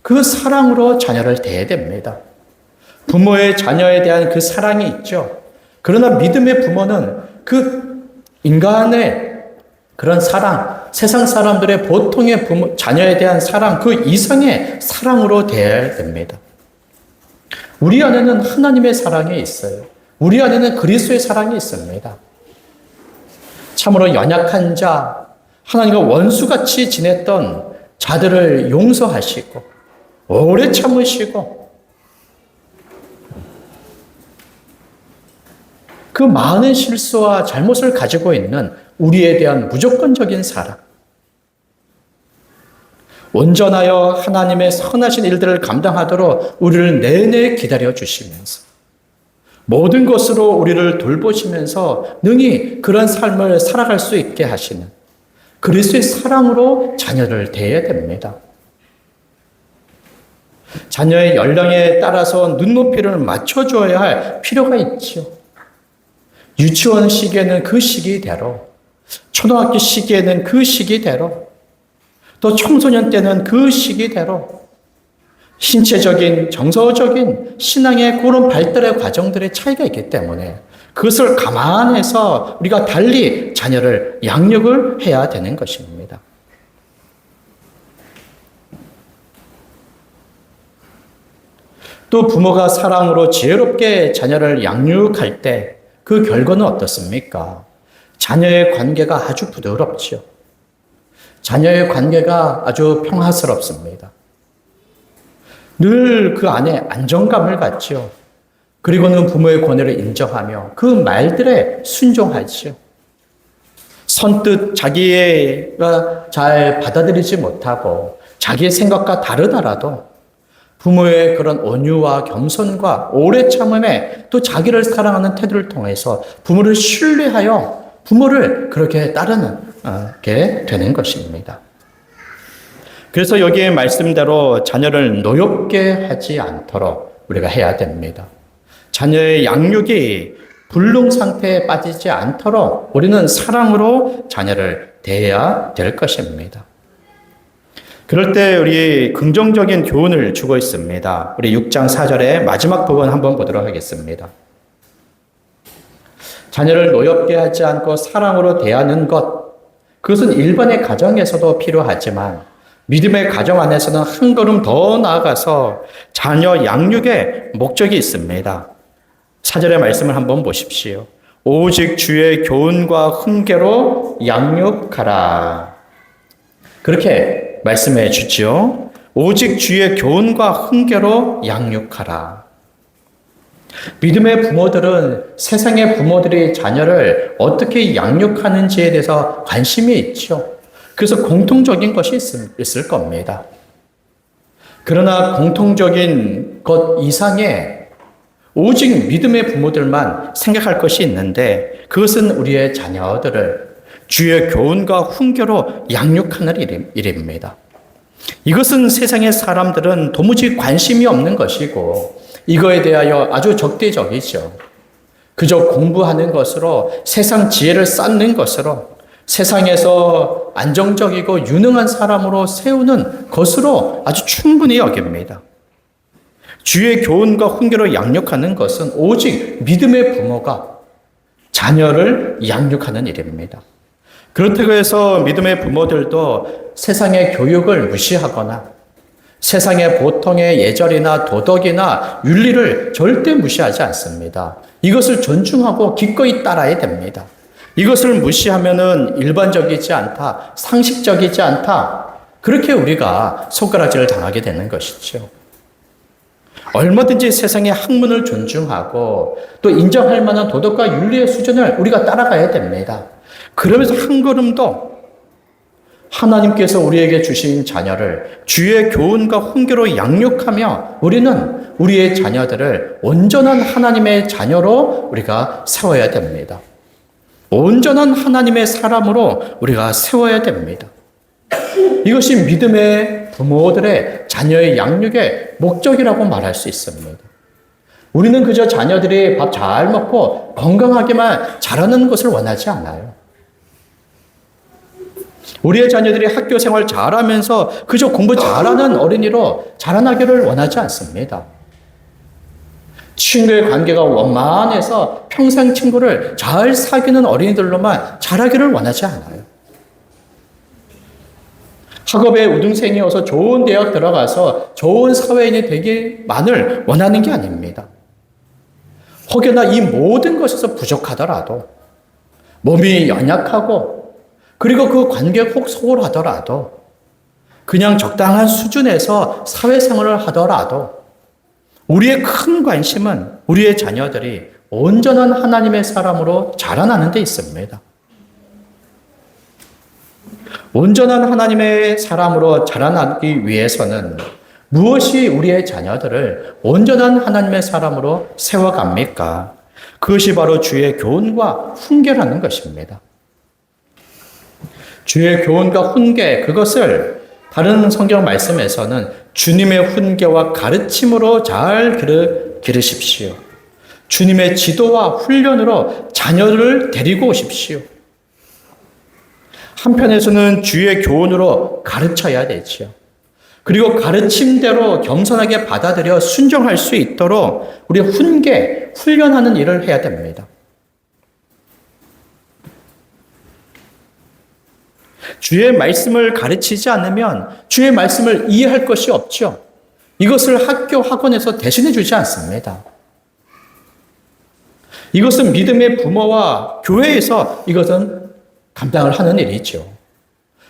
Speaker 2: 그 사랑으로 자녀를 대해야 됩니다. 부모의 자녀에 대한 그 사랑이 있죠. 그러나 믿음의 부모는 그 인간의 그런 사랑, 세상 사람들의 보통의 부모, 자녀에 대한 사랑, 그 이상의 사랑으로 대해야 됩니다. 우리 안에는 하나님의 사랑이 있어요. 우리 안에는 그리스도의 사랑이 있습니다. 참으로 연약한 자, 하나님과 원수같이 지냈던 자들을 용서하시고 오래 참으시고 그 많은 실수와 잘못을 가지고 있는 우리에 대한 무조건적인 사랑, 온전하여 하나님의 선하신 일들을 감당하도록 우리를 내내 기다려 주시면서 모든 것으로 우리를 돌보시면서 능히 그런 삶을 살아갈 수 있게 하시는 그리스도의 사랑으로 자녀를 대해야 됩니다. 자녀의 연령에 따라서 눈높이를 맞춰줘야 할 필요가 있죠. 유치원 시기에는 그 시기대로, 초등학교 시기에는 그 시기대로, 또 청소년 때는 그 시기대로 신체적인, 정서적인 신앙의 그런 발달의 과정들의 차이가 있기 때문에 그것을 감안해서 우리가 달리 자녀를 양육을 해야 되는 것입니다. 또 부모가 사랑으로 지혜롭게 자녀를 양육할 때 그 결과는 어떻습니까? 자녀의 관계가 아주 부드럽죠. 자녀의 관계가 아주 평화스럽습니다. 늘 그 안에 안정감을 갖죠. 그리고는 부모의 권위를 인정하며 그 말들에 순종하죠. 선뜻 자기가 잘 받아들이지 못하고 자기의 생각과 다르더라도 부모의 그런 온유와 겸손과 오래 참음에 또 자기를 사랑하는 태도를 통해서 부모를 신뢰하여 부모를 그렇게 따르는 게 되는 것입니다. 그래서 여기에 말씀대로 자녀를 노엽게 하지 않도록 우리가 해야 됩니다. 자녀의 양육이 불능 상태에 빠지지 않도록 우리는 사랑으로 자녀를 대해야 될 것입니다. 그럴 때 우리 긍정적인 교훈을 주고 있습니다. 우리 6장 4절의 마지막 부분 한번 보도록 하겠습니다. 자녀를 노엽게 하지 않고 사랑으로 대하는 것, 그것은 일반의 가정에서도 필요하지만 믿음의 가정 안에서는 한 걸음 더 나아가서 자녀 양육의 목적이 있습니다. 4절의 말씀을 한번 보십시오. 오직 주의 교훈과 훈계로 양육하라. 그렇게 말씀해 주지요. 오직 주의 교훈과 훈계로 양육하라. 믿음의 부모들은 세상의 부모들이 자녀를 어떻게 양육하는지에 대해서 관심이 있죠. 그래서 공통적인 것이 있을 겁니다. 그러나 공통적인 것 이상에 오직 믿음의 부모들만 생각할 것이 있는데 그것은 우리의 자녀들을 주의 교훈과 훈계로 양육하는 일입니다. 이것은 세상의 사람들은 도무지 관심이 없는 것이고 이거에 대하여 아주 적대적이죠. 그저 공부하는 것으로 세상 지혜를 쌓는 것으로 세상에서 안정적이고 유능한 사람으로 세우는 것으로 아주 충분히 여깁니다. 주의 교훈과 훈계로 양육하는 것은 오직 믿음의 부모가 자녀를 양육하는 일입니다. 그렇다고 해서 믿음의 부모들도 세상의 교육을 무시하거나 세상의 보통의 예절이나 도덕이나 윤리를 절대 무시하지 않습니다. 이것을 존중하고 기꺼이 따라야 됩니다. 이것을 무시하면은 일반적이지 않다, 상식적이지 않다. 그렇게 우리가 손가락질을 당하게 되는 것이죠. 얼마든지 세상의 학문을 존중하고 또 인정할 만한 도덕과 윤리의 수준을 우리가 따라가야 됩니다. 그러면서 한 걸음도 하나님께서 우리에게 주신 자녀를 주의 교훈과 훈계로 양육하며 우리는 우리의 자녀들을 온전한 하나님의 자녀로 우리가 세워야 됩니다. 온전한 하나님의 사람으로 우리가 세워야 됩니다. 이것이 믿음의 부모들의 자녀의 양육의 목적이라고 말할 수 있습니다. 우리는 그저 자녀들이 밥 잘 먹고 건강하게만 자라는 것을 원하지 않아요. 우리의 자녀들이 학교 생활 잘하면서 그저 공부 잘하는 어린이로 자라나기를 원하지 않습니다. 친구의 관계가 원만해서 평생 친구를 잘 사귀는 어린이들로만 자라기를 원하지 않아요. 학업에 우등생이어서 좋은 대학 들어가서 좋은 사회인이 되기만을 원하는 게 아닙니다. 혹여나 이 모든 것에서 부족하더라도 몸이 연약하고 그리고 그 관계에 혹 소홀하더라도 그냥 적당한 수준에서 사회생활을 하더라도 우리의 큰 관심은 우리의 자녀들이 온전한 하나님의 사람으로 자라나는 데 있습니다. 온전한 하나님의 사람으로 자라나기 위해서는 무엇이 우리의 자녀들을 온전한 하나님의 사람으로 세워갑니까? 그것이 바로 주의 교훈과 훈계라는 것입니다. 주의 교훈과 훈계, 그것을 다른 성경 말씀에서는 주님의 훈계와 가르침으로 잘 기르십시오. 주님의 지도와 훈련으로 자녀를 데리고 오십시오. 한편에서는 주의 교훈으로 가르쳐야 되지요. 그리고 가르침대로 겸손하게 받아들여 순종할 수 있도록 우리 훈계, 훈련하는 일을 해야 됩니다. 주의 말씀을 가르치지 않으면 주의 말씀을 이해할 것이 없죠. 이것을 학교, 학원에서 대신해 주지 않습니다. 이것은 믿음의 부모와 교회에서 이것은 감당을 하는 일이죠.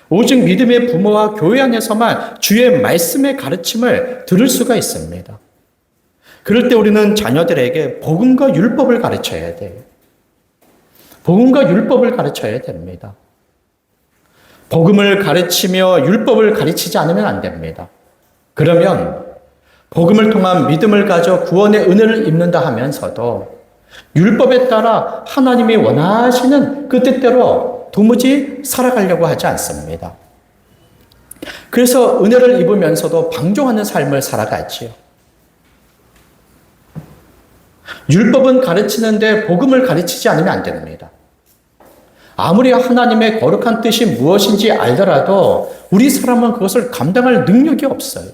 Speaker 2: 오직 믿음의 부모와 교회 안에서만 주의 말씀의 가르침을 들을 수가 있습니다. 그럴 때 우리는 자녀들에게 복음과 율법을 가르쳐야 돼요. 복음과 율법을 가르쳐야 됩니다. 복음을 가르치며 율법을 가르치지 않으면 안 됩니다. 그러면 복음을 통한 믿음을 가져 구원의 은혜를 입는다 하면서도 율법에 따라 하나님이 원하시는 그 뜻대로 도무지 살아가려고 하지 않습니다. 그래서 은혜를 입으면서도 방종하는 삶을 살아가지요. 율법은 가르치는데 복음을 가르치지 않으면 안 됩니다. 아무리 하나님의 거룩한 뜻이 무엇인지 알더라도 우리 사람은 그것을 감당할 능력이 없어요.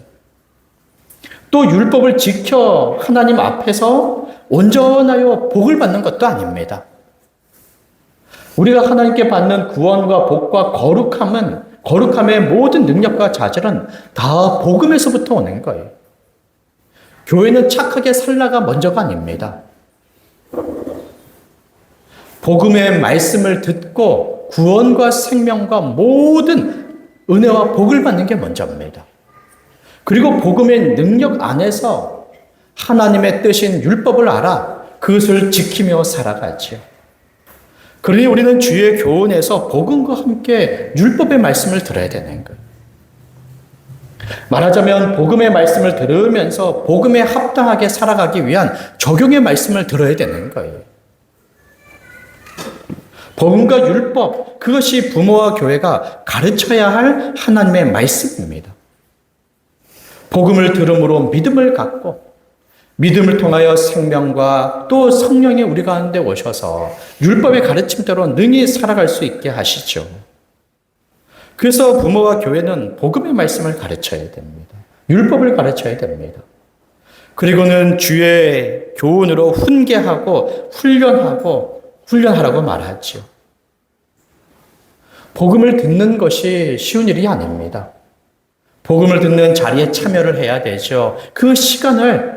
Speaker 2: 또 율법을 지켜 하나님 앞에서 온전하여 복을 받는 것도 아닙니다. 우리가 하나님께 받는 구원과 복과 거룩함의 모든 능력과 자질은 다 복음에서부터 오는 거예요. 교회는 착하게 살라가 먼저가 아닙니다. 복음의 말씀을 듣고 구원과 생명과 모든 은혜와 복을 받는 게 먼저입니다. 그리고 복음의 능력 안에서 하나님의 뜻인 율법을 알아 그것을 지키며 살아가지요. 그러니 우리는 주의 교훈에서 복음과 함께 율법의 말씀을 들어야 되는 거예요. 말하자면 복음의 말씀을 들으면서 복음에 합당하게 살아가기 위한 적용의 말씀을 들어야 되는 거예요. 복음과 율법, 그것이 부모와 교회가 가르쳐야 할 하나님의 말씀입니다. 복음을 들음으로 믿음을 갖고 믿음을 통하여 생명과 또 성령이 우리 가운데 오셔서 율법의 가르침대로 능히 살아갈 수 있게 하시죠. 그래서 부모와 교회는 복음의 말씀을 가르쳐야 됩니다. 율법을 가르쳐야 됩니다. 그리고는 주의 교훈으로 훈계하고 훈련하라고 말하죠. 복음을 듣는 것이 쉬운 일이 아닙니다. 복음을 듣는 자리에 참여를 해야 되죠. 그 시간을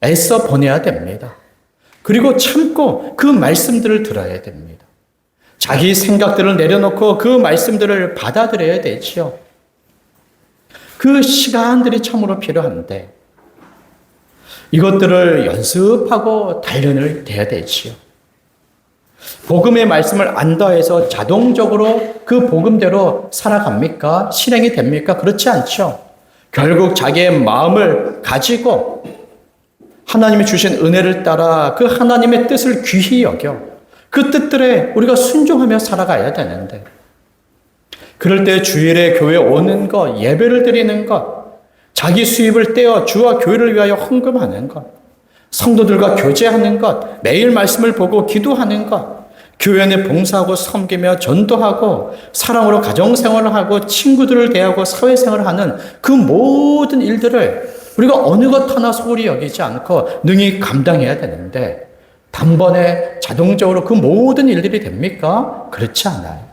Speaker 2: 애써 보내야 됩니다. 그리고 참고 그 말씀들을 들어야 됩니다. 자기 생각들을 내려놓고 그 말씀들을 받아들여야 되지요. 그 시간들이 참으로 필요한데 이것들을 연습하고 단련을 돼야 되지요. 복음의 말씀을 안다 해서 자동적으로 그 복음대로 살아갑니까? 실행이 됩니까? 그렇지 않죠. 결국 자기의 마음을 가지고 하나님이 주신 은혜를 따라 그 하나님의 뜻을 귀히 여겨 그 뜻들에 우리가 순종하며 살아가야 되는데 그럴 때 주일에 교회 오는 것, 예배를 드리는 것, 자기 수입을 떼어 주와 교회를 위하여 헌금하는 것, 성도들과 교제하는 것, 매일 말씀을 보고 기도하는 것, 교회 내 봉사하고 섬기며 전도하고 사랑으로 가정생활을 하고 친구들을 대하고 사회생활을 하는 그 모든 일들을 우리가 어느 것 하나 소홀히 여기지 않고 능히 감당해야 되는데 단번에 자동적으로 그 모든 일들이 됩니까? 그렇지 않아요.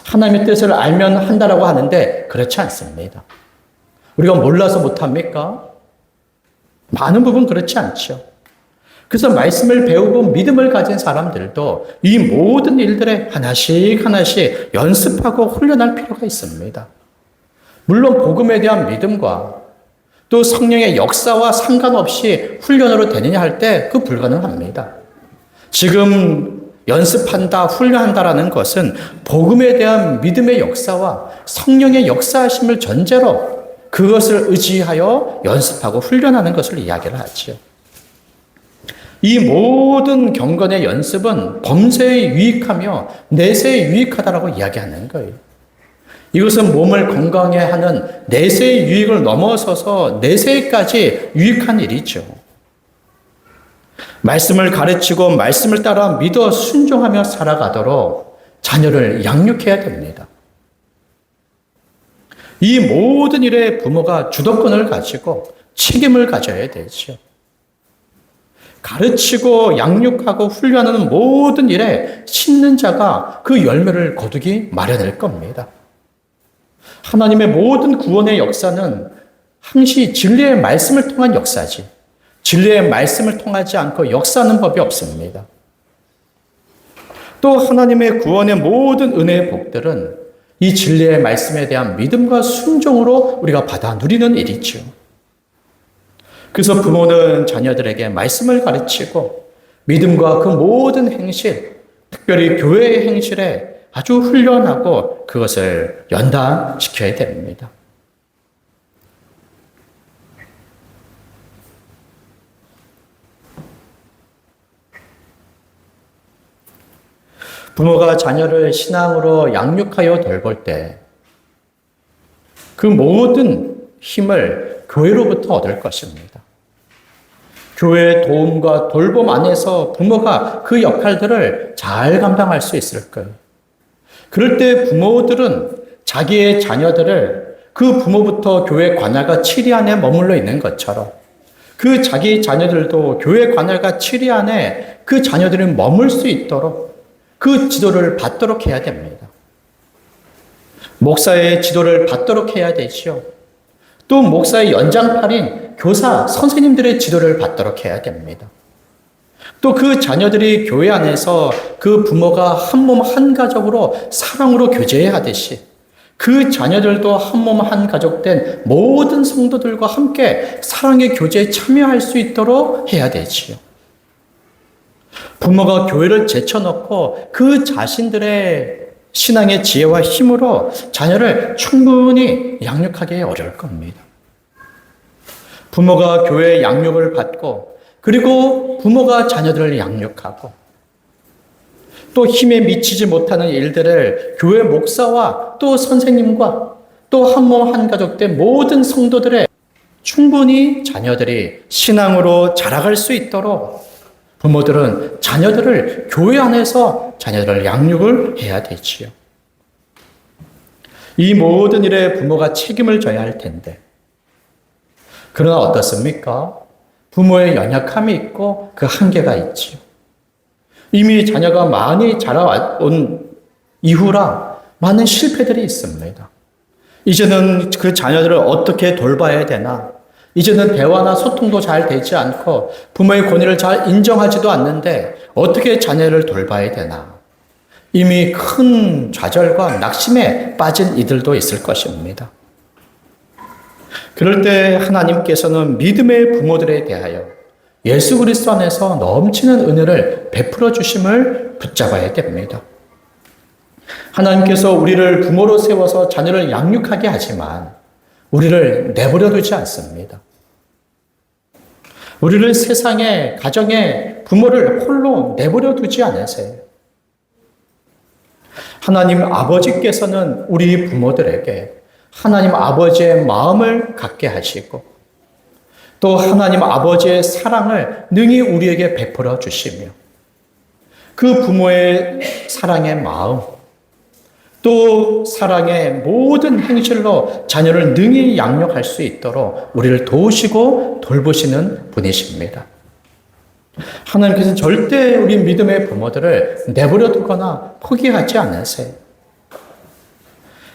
Speaker 2: 하나님의 뜻을 알면 한다라고 하는데 그렇지 않습니다. 우리가 몰라서 못합니까? 많은 부분 그렇지 않죠. 그래서 말씀을 배우고 믿음을 가진 사람들도 이 모든 일들에 하나씩 하나씩 연습하고 훈련할 필요가 있습니다. 물론 복음에 대한 믿음과 또 성령의 역사와 상관없이 훈련으로 되느냐 할 때 그 불가능합니다. 지금 연습한다, 훈련한다라는 것은 복음에 대한 믿음의 역사와 성령의 역사하심을 전제로 그것을 의지하여 연습하고 훈련하는 것을 이야기를 하지요. 이 모든 경건의 연습은 범세에 유익하며 내세에 유익하다라고 이야기하는 거예요. 이것은 몸을 건강해 하는 내세의 유익을 넘어서서 내세까지 유익한 일이죠. 말씀을 가르치고 말씀을 따라 믿어 순종하며 살아가도록 자녀를 양육해야 됩니다. 이 모든 일에 부모가 주도권을 가지고 책임을 가져야 되죠. 가르치고 양육하고 훈련하는 모든 일에 심는 자가 그 열매를 거두기 마련일 겁니다. 하나님의 모든 구원의 역사는 항시 진리의 말씀을 통한 역사지 진리의 말씀을 통하지 않고 역사하는 법이 없습니다. 또 하나님의 구원의 모든 은혜의 복들은 이 진리의 말씀에 대한 믿음과 순종으로 우리가 받아 누리는 일이죠. 그래서 부모는 자녀들에게 말씀을 가르치고 믿음과 그 모든 행실, 특별히 교회의 행실에 아주 훈련하고 그것을 연단시켜야 됩니다. 부모가 자녀를 신앙으로 양육하여 돌볼 때 그 모든 힘을 교회로부터 얻을 것입니다. 교회의 도움과 돌봄 안에서 부모가 그 역할들을 잘 감당할 수 있을 거예요. 그럴 때 부모들은 자기의 자녀들을 그 부모부터 교회 관할과 치리 안에 머물러 있는 것처럼 그 자기 자녀들도 교회 관할과 치리 안에 그 자녀들이 머물 수 있도록 그 지도를 받도록 해야 됩니다. 목사의 지도를 받도록 해야 되지요. 또 목사의 연장팔인 교사, 선생님들의 지도를 받도록 해야 됩니다. 또 그 자녀들이 교회 안에서 그 부모가 한 몸 한 가족으로 사랑으로 교제해야 하듯이 그 자녀들도 한 몸 한 가족 된 모든 성도들과 함께 사랑의 교제에 참여할 수 있도록 해야 되지요. 부모가 교회를 제쳐놓고 그 자신들의 신앙의 지혜와 힘으로 자녀를 충분히 양육하기 어려울 겁니다. 부모가 교회의 양육을 받고 그리고 부모가 자녀들을 양육하고 또 힘에 미치지 못하는 일들을 교회 목사와 또 선생님과 또 한 몸 한 가족 된 모든 성도들의 충분히 자녀들이 신앙으로 자라갈 수 있도록 부모들은 자녀들을 교회 안에서 자녀들을 양육을 해야 되지요. 이 모든 일에 부모가 책임을 져야 할 텐데 그러나 어떻습니까? 부모의 연약함이 있고 그 한계가 있지요. 이미 자녀가 많이 자라온 이후라 많은 실패들이 있습니다. 이제는 그 자녀들을 어떻게 돌봐야 되나? 이제는 대화나 소통도 잘 되지 않고 부모의 권위를 잘 인정하지도 않는데 어떻게 자녀를 돌봐야 되나? 이미 큰 좌절과 낙심에 빠진 이들도 있을 것입니다. 그럴 때 하나님께서는 믿음의 부모들에 대하여 예수 그리스도 안에서 넘치는 은혜를 베풀어 주심을 붙잡아야 됩니다. 하나님께서 우리를 부모로 세워서 자녀를 양육하게 하지만 우리를 내버려 두지 않습니다. 우리를 세상에, 가정에 부모를 홀로 내버려 두지 않으세요. 하나님 아버지께서는 우리 부모들에게 하나님 아버지의 마음을 갖게 하시고 또 하나님 아버지의 사랑을 능히 우리에게 베풀어 주시며 그 부모의 사랑의 마음 또 사랑의 모든 행실로 자녀를 능히 양육할 수 있도록 우리를 도우시고 돌보시는 분이십니다. 하나님께서는 절대 우리 믿음의 부모들을 내버려 두거나 포기하지 않으세요.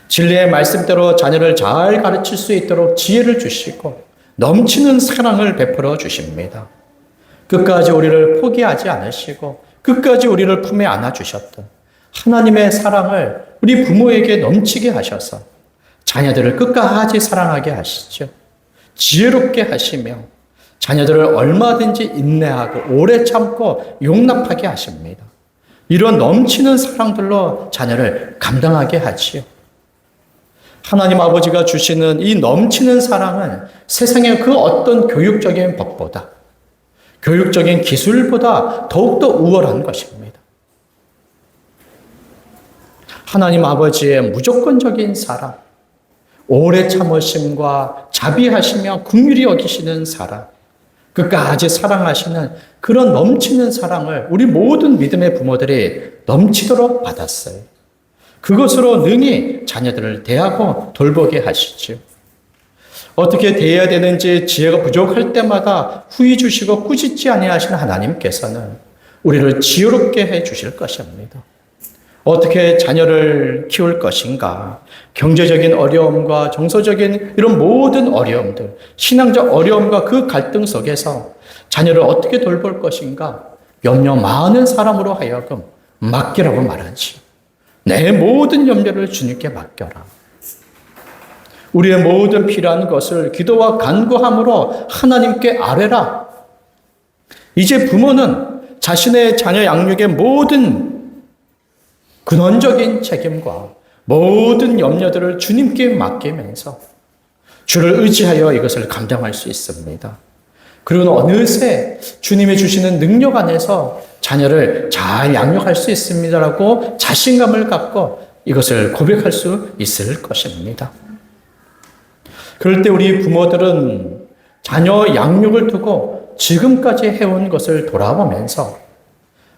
Speaker 2: 진리의 말씀대로 자녀를 잘 가르칠 수 있도록 지혜를 주시고 넘치는 사랑을 베풀어 주십니다. 끝까지 우리를 포기하지 않으시고 끝까지 우리를 품에 안아주셨던 하나님의 사랑을 우리 부모에게 넘치게 하셔서 자녀들을 끝까지 사랑하게 하시죠. 지혜롭게 하시며 자녀들을 얼마든지 인내하고 오래 참고 용납하게 하십니다. 이런 넘치는 사랑들로 자녀를 감당하게 하지요. 하나님 아버지가 주시는 이 넘치는 사랑은 세상의 그 어떤 교육적인 법보다, 교육적인 기술보다 더욱더 우월한 것입니다. 하나님 아버지의 무조건적인 사랑, 오래 참으심과 자비하시며 긍휼히 여기시는 사랑, 끝까지 사랑하시는 그런 넘치는 사랑을 우리 모든 믿음의 부모들이 넘치도록 받았어요. 그것으로 능히 자녀들을 대하고 돌보게 하시죠. 어떻게 대해야 되는지 지혜가 부족할 때마다 후히 주시고 꾸짖지 아니하시는 하나님께서는 우리를 지혜롭게 해 주실 것입니다. 어떻게 자녀를 키울 것인가? 경제적인 어려움과 정서적인 이런 모든 어려움들, 신앙적 어려움과 그 갈등 속에서 자녀를 어떻게 돌볼 것인가? 염려 많은 사람으로 하여금 맡기라고 말하지. 내 모든 염려를 주님께 맡겨라. 우리의 모든 필요한 것을 기도와 간구함으로 하나님께 아뢰라. 이제 부모는 자신의 자녀 양육의 모든 근원적인 책임과 모든 염려들을 주님께 맡기면서 주를 의지하여 이것을 감당할 수 있습니다. 그리고 어느새 주님이 주시는 능력 안에서 자녀를 잘 양육할 수 있습니다라고 자신감을 갖고 이것을 고백할 수 있을 것입니다. 그럴 때 우리 부모들은 자녀 양육을 두고 지금까지 해온 것을 돌아보면서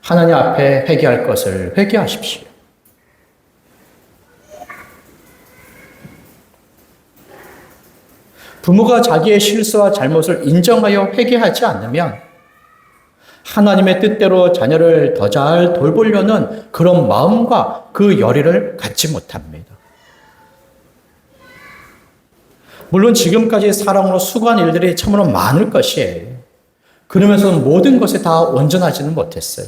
Speaker 2: 하나님 앞에 회개할 것을 회개하십시오. 부모가 자기의 실수와 잘못을 인정하여 회개하지 않으면 하나님의 뜻대로 자녀를 더 잘 돌보려는 그런 마음과 그 열의를 갖지 못합니다. 물론 지금까지 사랑으로 수고한 일들이 참으로 많을 것이에요. 그러면서 모든 것에 다 온전하지는 못했어요.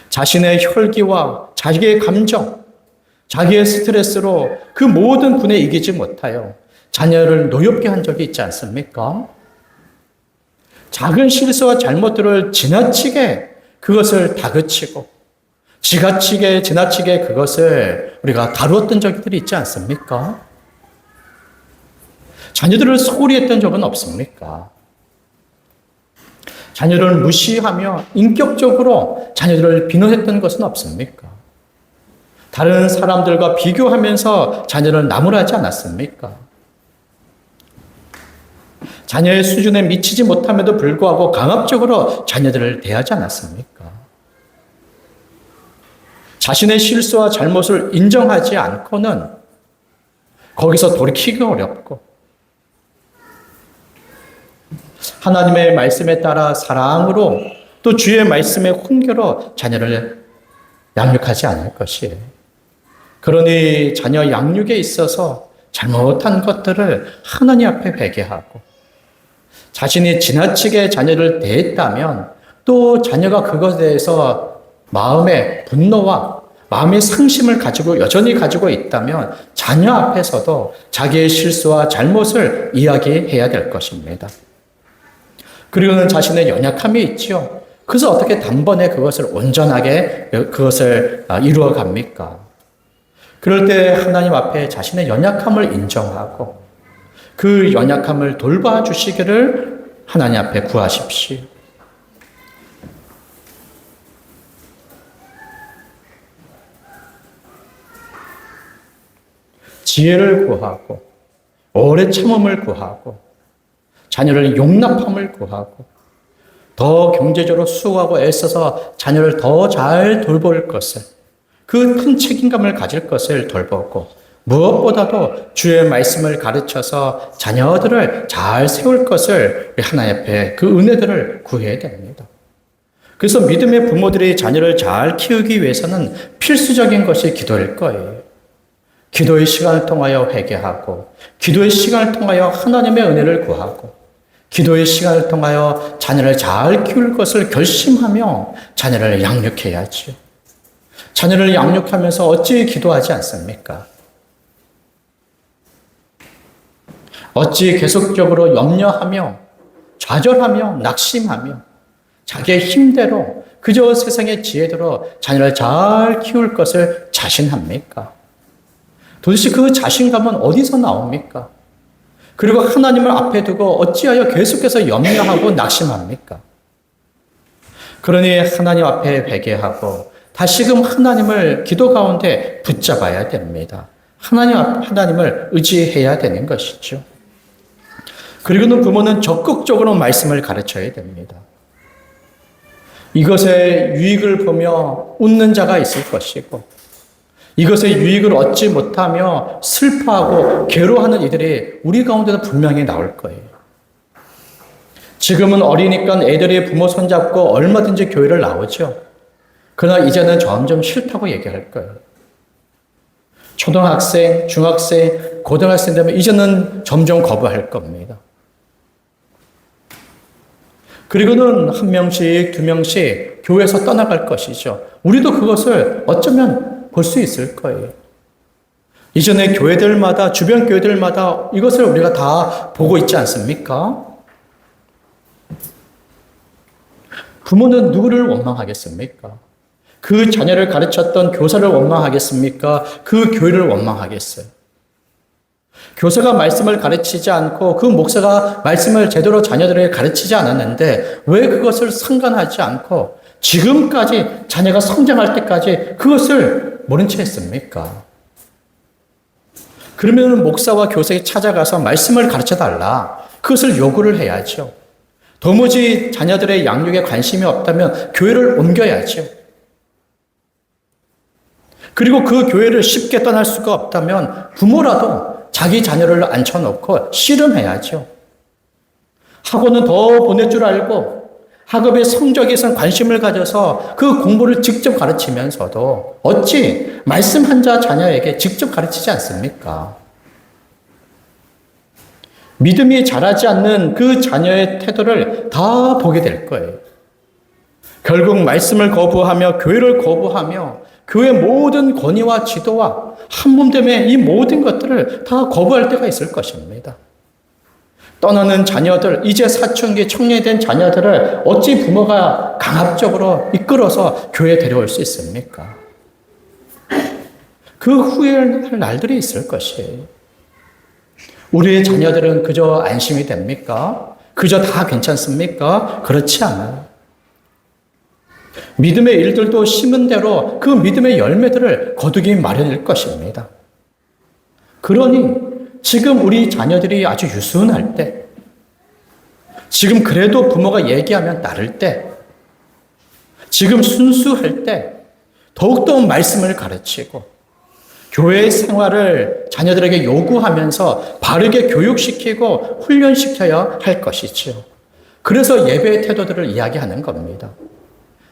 Speaker 2: 자신의 혈기와 자기의 감정, 자기의 스트레스로 그 모든 분에 이기지 못하여 자녀를 노엽게 한 적이 있지 않습니까? 작은 실수와 잘못들을 지나치게 그것을 다그치고 지나치게 그것을 우리가 다루었던 적들이 있지 않습니까? 자녀들을 소홀히 했던 적은 없습니까? 자녀를 무시하며 인격적으로 자녀들을 비난했던 것은 없습니까? 다른 사람들과 비교하면서 자녀를 나무라지 않았습니까? 자녀의 수준에 미치지 못함에도 불구하고 강압적으로 자녀들을 대하지 않았습니까? 자신의 실수와 잘못을 인정하지 않고는 거기서 돌이키기 어렵고 하나님의 말씀에 따라 사랑으로 또 주의 말씀의 훈계로 자녀를 양육하지 않을 것이에요. 그러니 자녀 양육에 있어서 잘못한 것들을 하나님 앞에 회개하고 자신이 지나치게 자녀를 대했다면 또 또 자녀가 그것에 대해서 마음의 분노와 마음의 상심을 여전히 가지고 있다면 자녀 앞에서도 자기의 실수와 잘못을 이야기해야 될 것입니다. 그리고는 자신의 연약함이 있죠. 그래서 어떻게 단번에 그것을 온전하게 이루어 갑니까? 그럴 때 하나님 앞에 자신의 연약함을 인정하고 그 연약함을 돌봐주시기를 하나님 앞에 구하십시오. 지혜를 구하고 오래 참음을 구하고 자녀를 용납함을 구하고 더 경제적으로 수고하고 애써서 자녀를 더 잘 돌볼 것을 그 큰 책임감을 가질 것을 돌보고 무엇보다도 주의 말씀을 가르쳐서 자녀들을 잘 세울 것을 하나님 앞에 그 은혜들을 구해야 됩니다. 그래서 믿음의 부모들이 자녀를 잘 키우기 위해서는 필수적인 것이 기도일 거예요. 기도의 시간을 통하여 회개하고 기도의 시간을 통하여 하나님의 은혜를 구하고 기도의 시간을 통하여 자녀를 잘 키울 것을 결심하며 자녀를 양육해야죠. 자녀를 양육하면서 어찌 기도하지 않습니까? 어찌 계속적으로 염려하며 좌절하며 낙심하며 자기의 힘대로 그저 세상의 지혜대로 자녀를 잘 키울 것을 자신합니까? 도대체 그 자신감은 어디서 나옵니까? 그리고 하나님을 앞에 두고 어찌하여 계속해서 염려하고 낙심합니까? 그러니 하나님 앞에 회개하고 다시금 하나님을 기도 가운데 붙잡아야 됩니다. 하나님을 의지해야 되는 것이죠. 그리고는 부모는 적극적으로 말씀을 가르쳐야 됩니다. 이것의 유익을 보며 웃는 자가 있을 것이고 이것의 유익을 얻지 못하며 슬퍼하고 괴로워하는 이들이 우리 가운데도 분명히 나올 거예요. 지금은 어리니까 애들이 부모 손잡고 얼마든지 교회를 나오죠. 그러나 이제는 점점 싫다고 얘기할 거예요. 초등학생, 중학생, 고등학생 되면 이제는 점점 거부할 겁니다. 그리고는 한 명씩, 두 명씩 교회에서 떠나갈 것이죠. 우리도 그것을 어쩌면 볼 수 있을 거예요. 이전에 교회들마다, 주변 교회들마다 이것을 우리가 다 보고 있지 않습니까? 부모는 누구를 원망하겠습니까? 그 자녀를 가르쳤던 교사를 원망하겠습니까? 그 교회를 원망하겠어요. 교사가 말씀을 가르치지 않고 그 목사가 말씀을 제대로 자녀들에게 가르치지 않았는데 왜 그것을 상관하지 않고 지금까지 자녀가 성장할 때까지 그것을 모른 채 했습니까? 그러면 목사와 교사에게 찾아가서 말씀을 가르쳐 달라. 그것을 요구를 해야죠. 도무지 자녀들의 양육에 관심이 없다면 교회를 옮겨야죠. 그리고 그 교회를 쉽게 떠날 수가 없다면 부모라도 자기 자녀를 앉혀놓고 씨름해야죠. 학원은 더 보낼 줄 알고 학업의 성적에선 관심을 가져서 그 공부를 직접 가르치면서도 어찌 말씀 한 자 자녀에게 직접 가르치지 않습니까? 믿음이 자라지 않는 그 자녀의 태도를 다 보게 될 거예요. 결국 말씀을 거부하며 교회를 거부하며 교회의 모든 권위와 지도와 한몸됨의 이 모든 것들을 다 거부할 때가 있을 것입니다. 떠나는 자녀들, 이제 사춘기 청년이 된 자녀들을 어찌 부모가 강압적으로 이끌어서 교회에 데려올 수 있습니까? 그 후회할 날들이 있을 것이에요. 우리의 자녀들은 그저 안심이 됩니까? 그저 다 괜찮습니까? 그렇지 않아요. 믿음의 일들도 심은 대로 그 믿음의 열매들을 거두기 마련일 것입니다. 그러니 지금 우리 자녀들이 아주 유순할 때, 지금 그래도 부모가 얘기하면 따를 때, 지금 순수할 때 더욱더 말씀을 가르치고 교회 생활을 자녀들에게 요구하면서 바르게 교육시키고 훈련시켜야 할 것이죠. 그래서 예배의 태도들을 이야기하는 겁니다.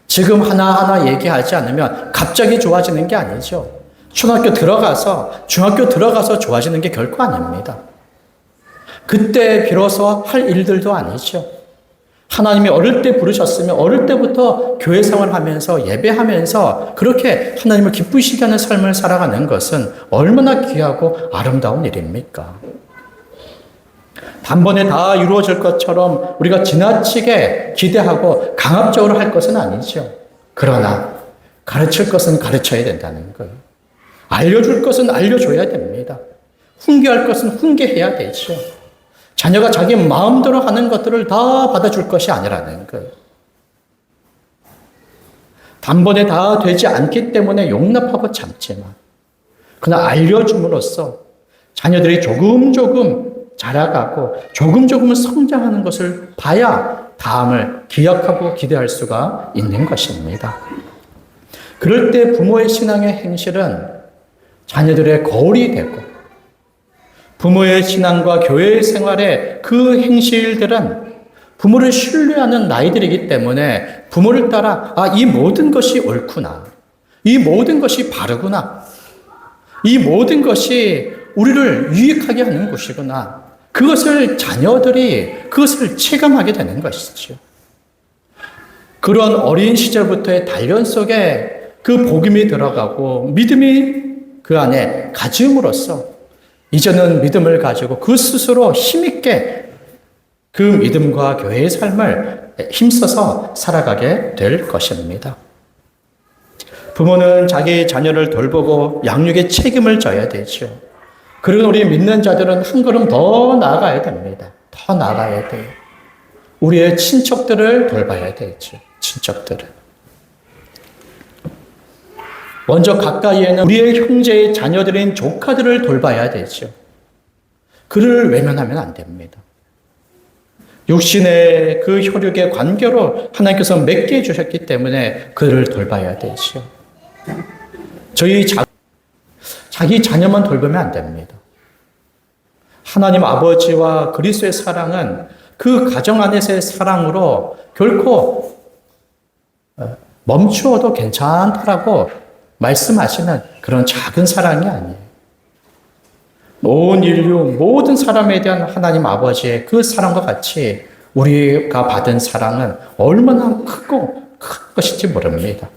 Speaker 2: 지금 하나하나 얘기하지 않으면 갑자기 좋아지는 게 아니죠. 초등학교 들어가서, 중학교 들어가서 좋아지는 게 결코 아닙니다. 그때 비로소 할 일들도 아니죠. 하나님이 어릴 때 부르셨으면 어릴 때부터 교회 생활하면서 예배하면서 그렇게 하나님을 기쁘시게 하는 삶을 살아가는 것은 얼마나 귀하고 아름다운 일입니까? 단번에 다 이루어질 것처럼 우리가 지나치게 기대하고 강압적으로 할 것은 아니죠. 그러나 가르칠 것은 가르쳐야 된다는 거예요. 알려줄 것은 알려줘야 됩니다. 훈계할 것은 훈계해야 되죠. 자녀가 자기 마음대로 하는 것들을 다 받아줄 것이 아니라는 거예요. 단번에 다 되지 않기 때문에 용납하고 참지만 그러나 알려줌으로써 자녀들이 조금 자라가고 조금 성장하는 것을 봐야 다음을 기약하고 기대할 수가 있는 것입니다. 그럴 때 부모의 신앙의 행실은 자녀들의 거울이 되고 부모의 신앙과 교회의 생활의 그 행실들은 부모를 신뢰하는 나이들이기 때문에 부모를 따라 이 모든 것이 옳구나. 이 모든 것이 바르구나. 이 모든 것이 우리를 유익하게 하는 것이구나. 그것을 자녀들이 그것을 체감하게 되는 것이죠. 그런 어린 시절부터의 단련 속에 그 복음이 들어가고 믿음이 그 안에 가짐으로써 이제는 믿음을 가지고 그 스스로 힘있게 그 믿음과 교회의 삶을 힘써서 살아가게 될 것입니다. 부모는 자기 자녀를 돌보고 양육에 책임을 져야 되죠. 그리고 우리 믿는 자들은 한 걸음 더 나아가야 됩니다. 더 나아가야 돼요. 우리의 친척들을 돌봐야 되죠. 친척들을. 먼저 가까이에는 우리의 형제의 자녀들인 조카들을 돌봐야 되죠. 그를 외면하면 안 됩니다. 육신의 그 혈육의 관계로 하나님께서 맺게 해주셨기 때문에 그를 돌봐야 되죠. 자기 자녀만 돌보면 안 됩니다. 하나님 아버지와 그리스도의 사랑은 그 가정 안에서의 사랑으로 결코 멈추어도 괜찮다라고 말씀하시는 그런 작은 사랑이 아니에요. 온 인류, 모든 사람에 대한 하나님 아버지의 그 사랑과 같이 우리가 받은 사랑은 얼마나 크고 큰 것인지 모릅니다.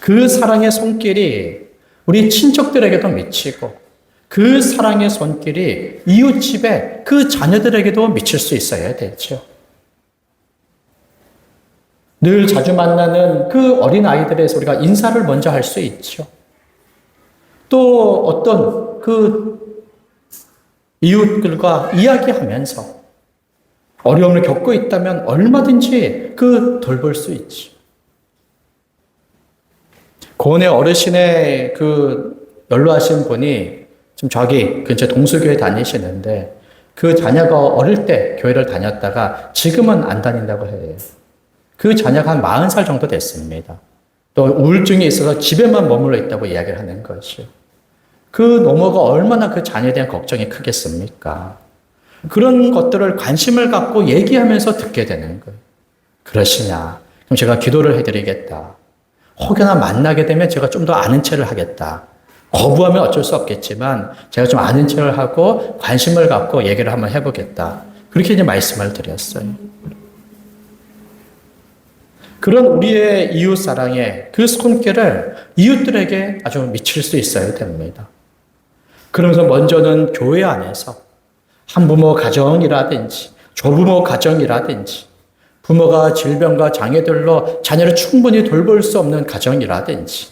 Speaker 2: 그 사랑의 손길이 우리 친척들에게도 미치고 그 사랑의 손길이 이웃집에 그 자녀들에게도 미칠 수 있어야 되죠. 늘 자주 만나는 그 어린아이들에서 우리가 인사를 먼저 할 수 있죠. 또 어떤 그 이웃들과 이야기하면서 어려움을 겪고 있다면 얼마든지 그 돌볼 수 있죠. 고은의 어르신의 그 연로하신 분이 지금 저기 근처 동수교회 다니시는데 그 자녀가 어릴 때 교회를 다녔다가 지금은 안 다닌다고 해요. 그 자녀가 한 40살 정도 됐습니다. 또 우울증이 있어서 집에만 머물러 있다고 이야기를 하는 것이요. 그 노모가 얼마나 그 자녀에 대한 걱정이 크겠습니까? 그런 것들을 관심을 갖고 얘기하면서 듣게 되는 거예요. 그러시냐? 그럼 제가 기도를 해드리겠다. 혹여나 만나게 되면 제가 좀 더 아는 체를 하겠다. 거부하면 어쩔 수 없겠지만 제가 좀 아는 체를 하고 관심을 갖고 얘기를 한번 해보겠다. 그렇게 이제 말씀을 드렸어요. 그런 우리의 이웃 사랑의 그 손길을 이웃들에게 아주 미칠 수 있어야 됩니다. 그러면서 먼저는 교회 안에서 한부모 가정이라든지 조부모 가정이라든지 부모가 질병과 장애들로 자녀를 충분히 돌볼 수 없는 가정이라든지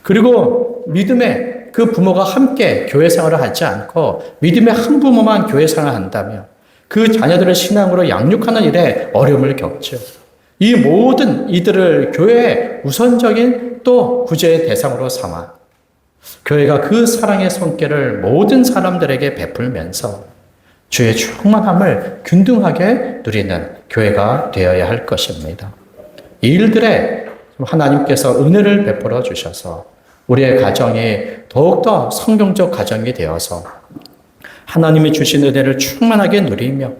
Speaker 2: 그리고 믿음의 그 부모가 함께 교회 생활을 하지 않고 믿음의 한 부모만 교회 생활을 한다면 그 자녀들을 신앙으로 양육하는 일에 어려움을 겪죠. 이 모든 이들을 교회의 우선적인 또 구제의 대상으로 삼아 교회가 그 사랑의 손길을 모든 사람들에게 베풀면서 주의 충만함을 균등하게 누리는 교회가 되어야 할 것입니다. 이 일들에 하나님께서 은혜를 베풀어 주셔서 우리의 가정이 더욱더 성경적 가정이 되어서 하나님이 주신 은혜를 충만하게 누리며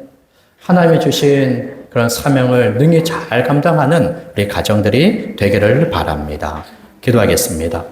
Speaker 2: 하나님이 주신 그런 사명을 능히 잘 감당하는 우리 가정들이 되기를 바랍니다. 기도하겠습니다.